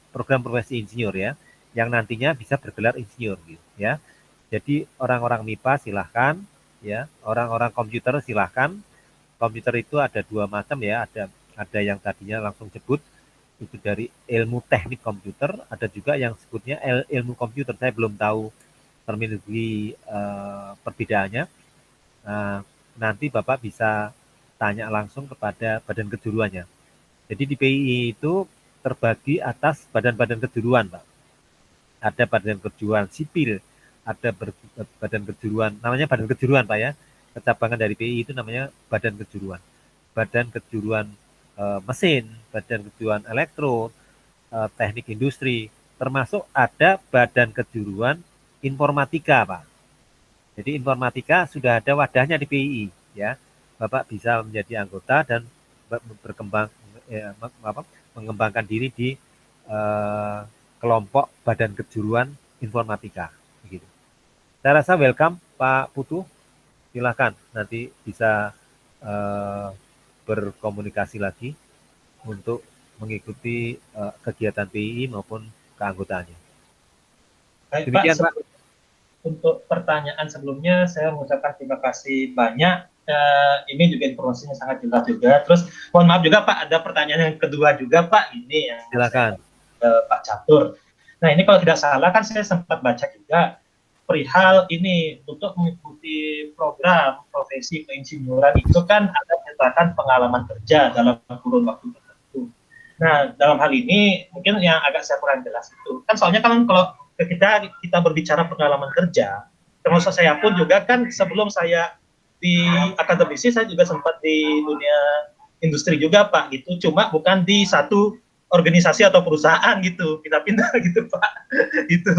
program profesi insinyur ya, yang nantinya bisa bergelar insinyur gitu ya. Jadi orang-orang MIPA silahkan ya, orang-orang komputer silahkan. Komputer itu ada dua macam ya, ada yang tadinya langsung sebut itu dari ilmu teknik komputer, ada juga yang sebutnya ilmu komputer. Saya belum tahu terminologi perbedaannya. Nanti Bapak bisa tanya langsung kepada badan kejuruannya. Jadi di PII itu terbagi atas badan-badan kejuruan, Pak. Ada badan kejuruan sipil, ada badan kejuruan, namanya badan kejuruan, Pak ya. Kecabangan dari PII itu namanya badan kejuruan. Badan kejuruan mesin, badan kejuruan elektro, teknik industri, termasuk ada badan kejuruan informatika, Pak. Jadi informatika sudah ada wadahnya di PII, ya. Bapak bisa menjadi anggota dan mengembangkan diri di kelompok badan kejuruan informatika. Begitu. Saya rasa welcome Pak Putu, silakan nanti bisa berkomunikasi lagi untuk mengikuti kegiatan PII maupun keanggotaannya. Baik, Demikian, Pak. Untuk pertanyaan sebelumnya saya mengucapkan terima kasih banyak. Ini juga informasinya sangat jelas juga. Terus mohon maaf juga Pak, ada pertanyaan yang kedua juga Pak. Ini yang silakan Pak Catur. Nah ini kalau tidak salah kan saya sempat baca juga perihal ini untuk mengikuti program profesi keinsinyuran itu kan ada catatan pengalaman kerja dalam kurun waktu tertentu. Nah dalam hal ini mungkin yang agak saya kurang jelas itu kan soalnya kan kalau kita berbicara pengalaman kerja, termasuk saya pun juga kan sebelum saya di akademisi saya juga sempat di dunia industri juga Pak gitu, cuma bukan di satu organisasi atau perusahaan gitu, pindah-pindah gitu Pak gitu.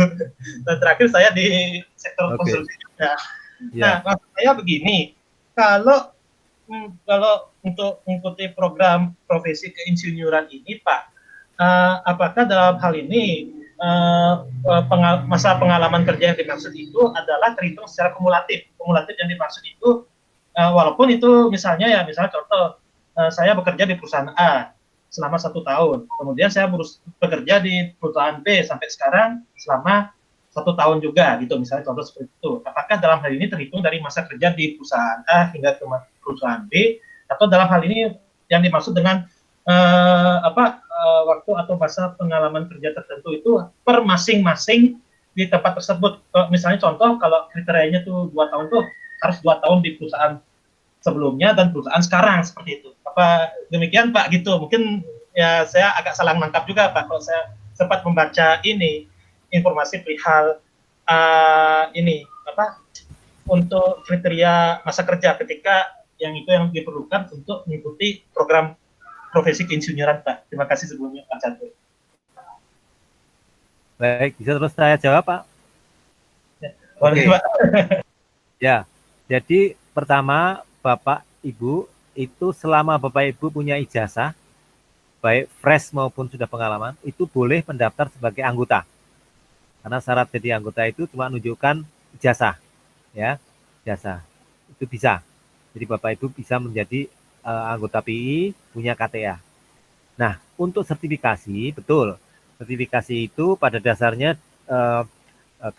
Dan terakhir saya di sektor konstruksi juga. Nah maksud saya begini, kalau untuk mengikuti program profesi keinsinyuran ini Pak, apakah dalam hal ini masa pengalaman kerja yang dimaksud itu adalah terhitung secara kumulatif. Kumulatif yang dimaksud itu walaupun itu misalnya contoh saya bekerja di perusahaan A selama 1 tahun, kemudian saya bekerja di perusahaan B sampai sekarang selama 1 tahun juga gitu, misalnya contoh seperti itu. Apakah dalam hal ini terhitung dari masa kerja di perusahaan A hingga ke perusahaan B, atau dalam hal ini yang dimaksud dengan waktu atau masa pengalaman kerja tertentu itu per masing-masing di tempat tersebut. Misalnya contoh kalau kriterianya tuh 2 tahun tuh harus 2 tahun di perusahaan sebelumnya dan perusahaan sekarang seperti itu. Apa demikian Pak gitu? Mungkin ya saya agak salah menangkap juga Pak kalau saya sempat membaca ini informasi perihal untuk kriteria masa kerja ketika yang itu yang diperlukan untuk mengikuti program profesi keinsinyuran Pak. Terima kasih sebelumnya Pak Catur. Baik, bisa terus saya jawab Pak? Ya, boleh, Pak. Ya, jadi pertama Bapak Ibu itu selama Bapak Ibu punya ijazah, baik fresh maupun sudah pengalaman, itu boleh mendaftar sebagai anggota. Karena syarat jadi anggota itu cuma menunjukkan ijazah, ya, ijazah. Itu bisa. Jadi Bapak Ibu bisa menjadi anggota PII, punya KTA. Nah, untuk sertifikasi, betul. Sertifikasi itu pada dasarnya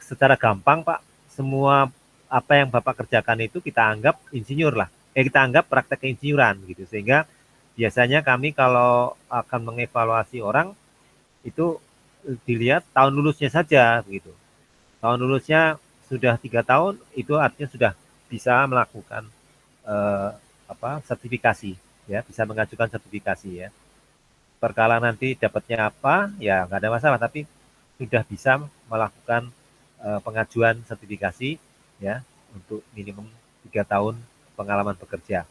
secara gampang Pak, semua apa yang Bapak kerjakan itu kita anggap insinyur lah. Kita anggap praktek keinsinyuran gitu. Sehingga biasanya kami kalau akan mengevaluasi orang itu dilihat tahun lulusnya saja begitu. Tahun lulusnya sudah 3 tahun itu artinya sudah bisa melakukan sertifikasi ya, bisa mengajukan sertifikasi ya. Perkala nanti dapatnya apa ya nggak ada masalah, tapi sudah bisa melakukan pengajuan sertifikasi ya untuk minimum 3 tahun pengalaman bekerja.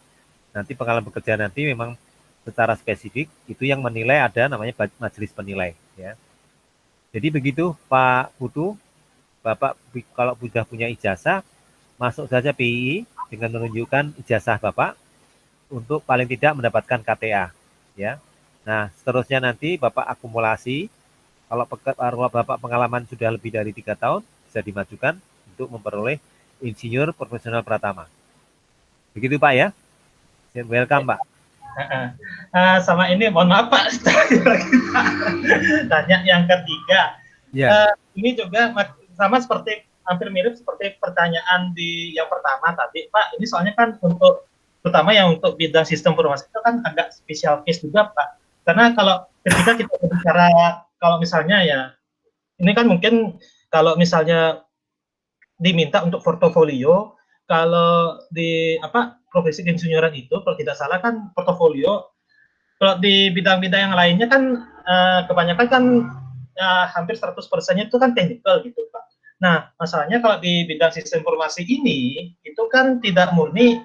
Nanti pengalaman bekerja nanti memang secara spesifik itu yang menilai ada namanya majelis penilai ya. Jadi begitu Pak Putu, Bapak kalau sudah punya ijazah masuk saja PII dengan menunjukkan ijazah Bapak untuk paling tidak mendapatkan KTA ya. Nah, seterusnya nanti Bapak akumulasi. Kalau Bapak pengalaman sudah lebih dari 3 tahun, bisa dimajukan untuk memperoleh insinyur profesional pratama. Begitu Pak ya. Welcome Pak. Sama ini, mohon maaf Pak, tanya yang ketiga. Ya. Ini juga sama seperti, hampir mirip seperti pertanyaan di yang pertama tadi Pak. Ini soalnya kan untuk, terutama yang untuk bidang sistem informasi itu kan agak special case juga Pak. Karena kalau ketika kita berbicara, kalau misalnya ya, ini kan mungkin kalau misalnya diminta untuk portofolio, kalau di profesi keinsinyuran itu kalau tidak salah kan portofolio, kalau di bidang-bidang yang lainnya kan kebanyakan kan hampir 100%-nya itu kan technical gitu Pak. Nah, masalahnya kalau di bidang sistem informasi ini itu kan tidak murni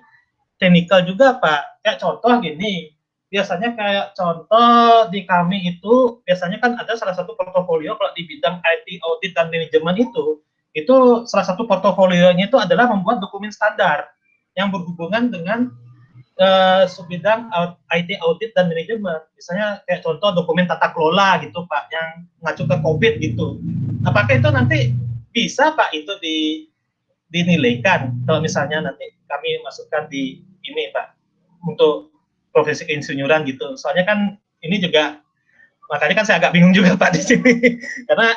technical juga Pak. Kayak contoh gini, biasanya kayak contoh di kami itu biasanya kan ada salah satu portofolio kalau di bidang IT audit dan manajemen itu salah satu portofolionya itu adalah membuat dokumen standar yang berhubungan dengan subbidang IT audit dan manajemen. Misalnya kayak contoh dokumen tata kelola gitu Pak, yang ngacu ke COVID gitu. Apakah itu nanti bisa Pak itu dinilaikan kalau misalnya nanti kami masukkan di ini Pak untuk profesi keinsinyuran gitu. Soalnya kan ini juga, makanya kan saya agak bingung juga Pak di sini. Karena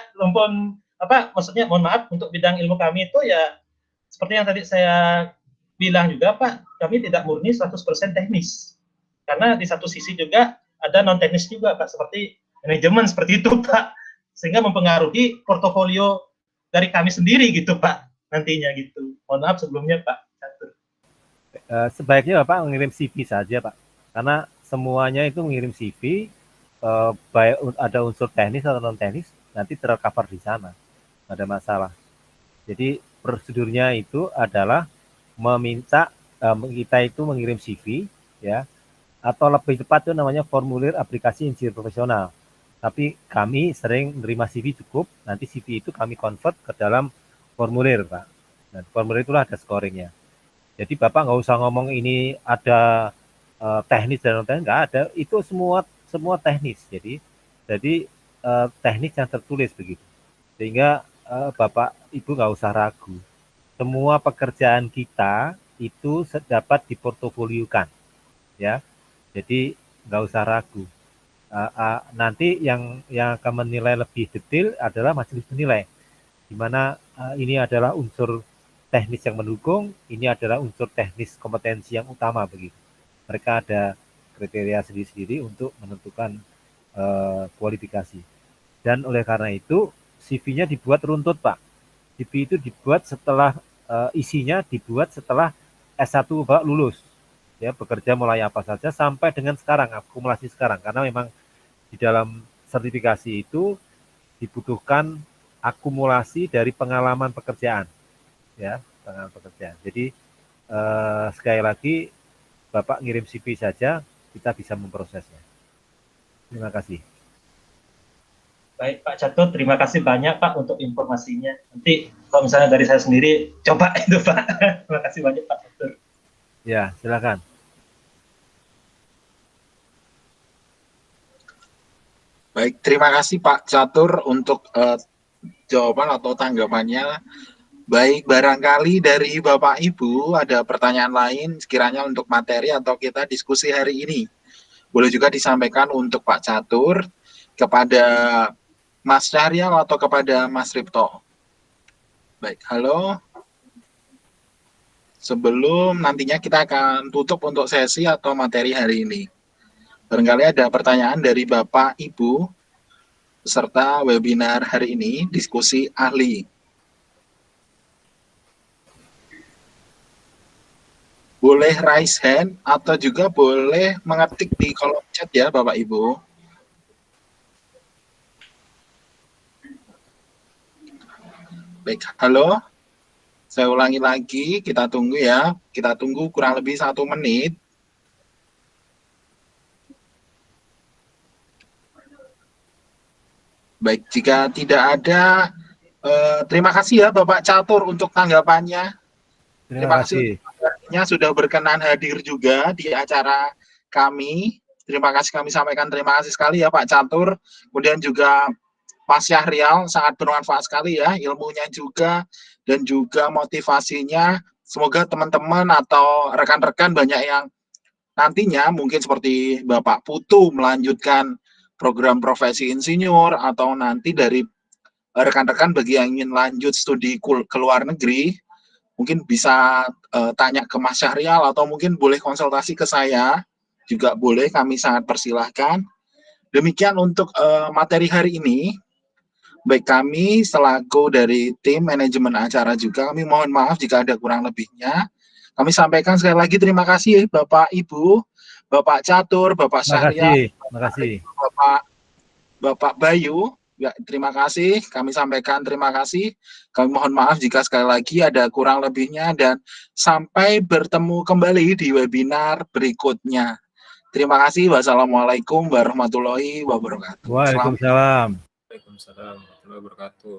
maksudnya mohon maaf untuk bidang ilmu kami itu ya seperti yang tadi saya bilang juga Pak, kami tidak murni 100% teknis. Karena di satu sisi juga ada non teknis juga Pak, seperti manajemen seperti itu Pak. Sehingga mempengaruhi portofolio dari kami sendiri gitu Pak nantinya gitu. Mohon maaf sebelumnya Pak. Sebaiknya Bapak mengirim CV saja Pak. Karena semuanya itu mengirim CV, baik ada unsur teknis atau non teknis, nanti tercover di sana, nggak ada masalah. Jadi prosedurnya itu adalah meminta kita itu mengirim CV, ya, atau lebih tepat itu namanya formulir aplikasi insinyur profesional. Tapi kami sering menerima CV cukup, nanti CV itu kami convert ke dalam formulir Pak. Dan formulir itulah ada scoringnya. Jadi Bapak nggak usah ngomong ini ada teknis dan non teknis, nggak ada, itu semua teknis. Jadi teknis yang tertulis begitu, sehingga Bapak Ibu nggak usah ragu. Semua pekerjaan kita itu dapat diportofoliokan, ya. Jadi nggak usah ragu. Nanti yang akan menilai lebih detail adalah majelis penilai, di mana ini adalah unsur teknis yang mendukung, ini adalah unsur teknis kompetensi yang utama begitu. Mereka ada kriteria sendiri-sendiri untuk menentukan kualifikasi. Dan oleh karena itu CV-nya dibuat runtut Pak. CV itu dibuat setelah isinya dibuat setelah S1 Bapak lulus. Ya, bekerja mulai apa saja sampai dengan sekarang, akumulasi sekarang. Karena memang di dalam sertifikasi itu dibutuhkan akumulasi dari pengalaman pekerjaan. Ya, pengalaman pekerjaan. Jadi sekali lagi Bapak ngirim CV saja, kita bisa memprosesnya. Terima kasih. Baik Pak Catur, terima kasih banyak Pak untuk informasinya. Nanti kalau misalnya dari saya sendiri, coba itu Pak. Terima kasih banyak Pak Catur. Ya, silakan. Baik, terima kasih Pak Catur untuk jawaban atau tanggapannya. Baik, barangkali dari Bapak Ibu ada pertanyaan lain sekiranya untuk materi atau kita diskusi hari ini. Boleh juga disampaikan untuk Pak Catur, kepada Mas Syahrial atau kepada Mas Ripto. Baik, halo. sebelum nantinya kita akan tutup untuk sesi atau materi hari ini. Barangkali ada pertanyaan dari Bapak Ibu peserta webinar hari ini, diskusi ahli. Boleh raise hand atau juga boleh mengetik di kolom chat ya Bapak Ibu. Baik, halo. Saya ulangi lagi, kita tunggu ya. Kita tunggu kurang lebih 1 menit. Baik, jika tidak ada, terima kasih ya Bapak Catur untuk tanggapannya. Terima kasih sudah berkenan hadir juga di acara kami. Terima kasih kami sampaikan, terima kasih sekali ya Pak Catur. Kemudian juga Mas Syahrial, sangat bermanfaat sekali ya ilmunya juga dan juga motivasinya. Semoga teman-teman atau rekan-rekan banyak yang nantinya mungkin seperti Bapak Putu melanjutkan program profesi insinyur, atau nanti dari rekan-rekan bagi yang ingin lanjut studi ke luar negeri, mungkin bisa tanya ke Mas Syahrial atau mungkin boleh konsultasi ke saya, juga boleh, kami sangat persilahkan. Demikian untuk materi hari ini. Baik, kami selaku dari tim manajemen acara juga, kami mohon maaf jika ada kurang lebihnya. Kami sampaikan sekali lagi terima kasih Bapak Ibu, Bapak Catur, Bapak Syahrial, Bapak Bayu. Ya, terima kasih. Kami sampaikan terima kasih. Kami mohon maaf jika sekali lagi ada kurang lebihnya, dan sampai bertemu kembali di webinar berikutnya. Terima kasih. Wassalamualaikum warahmatullahi wabarakatuh. Waalaikumsalam. Waalaikumsalam warahmatullahi wabarakatuh.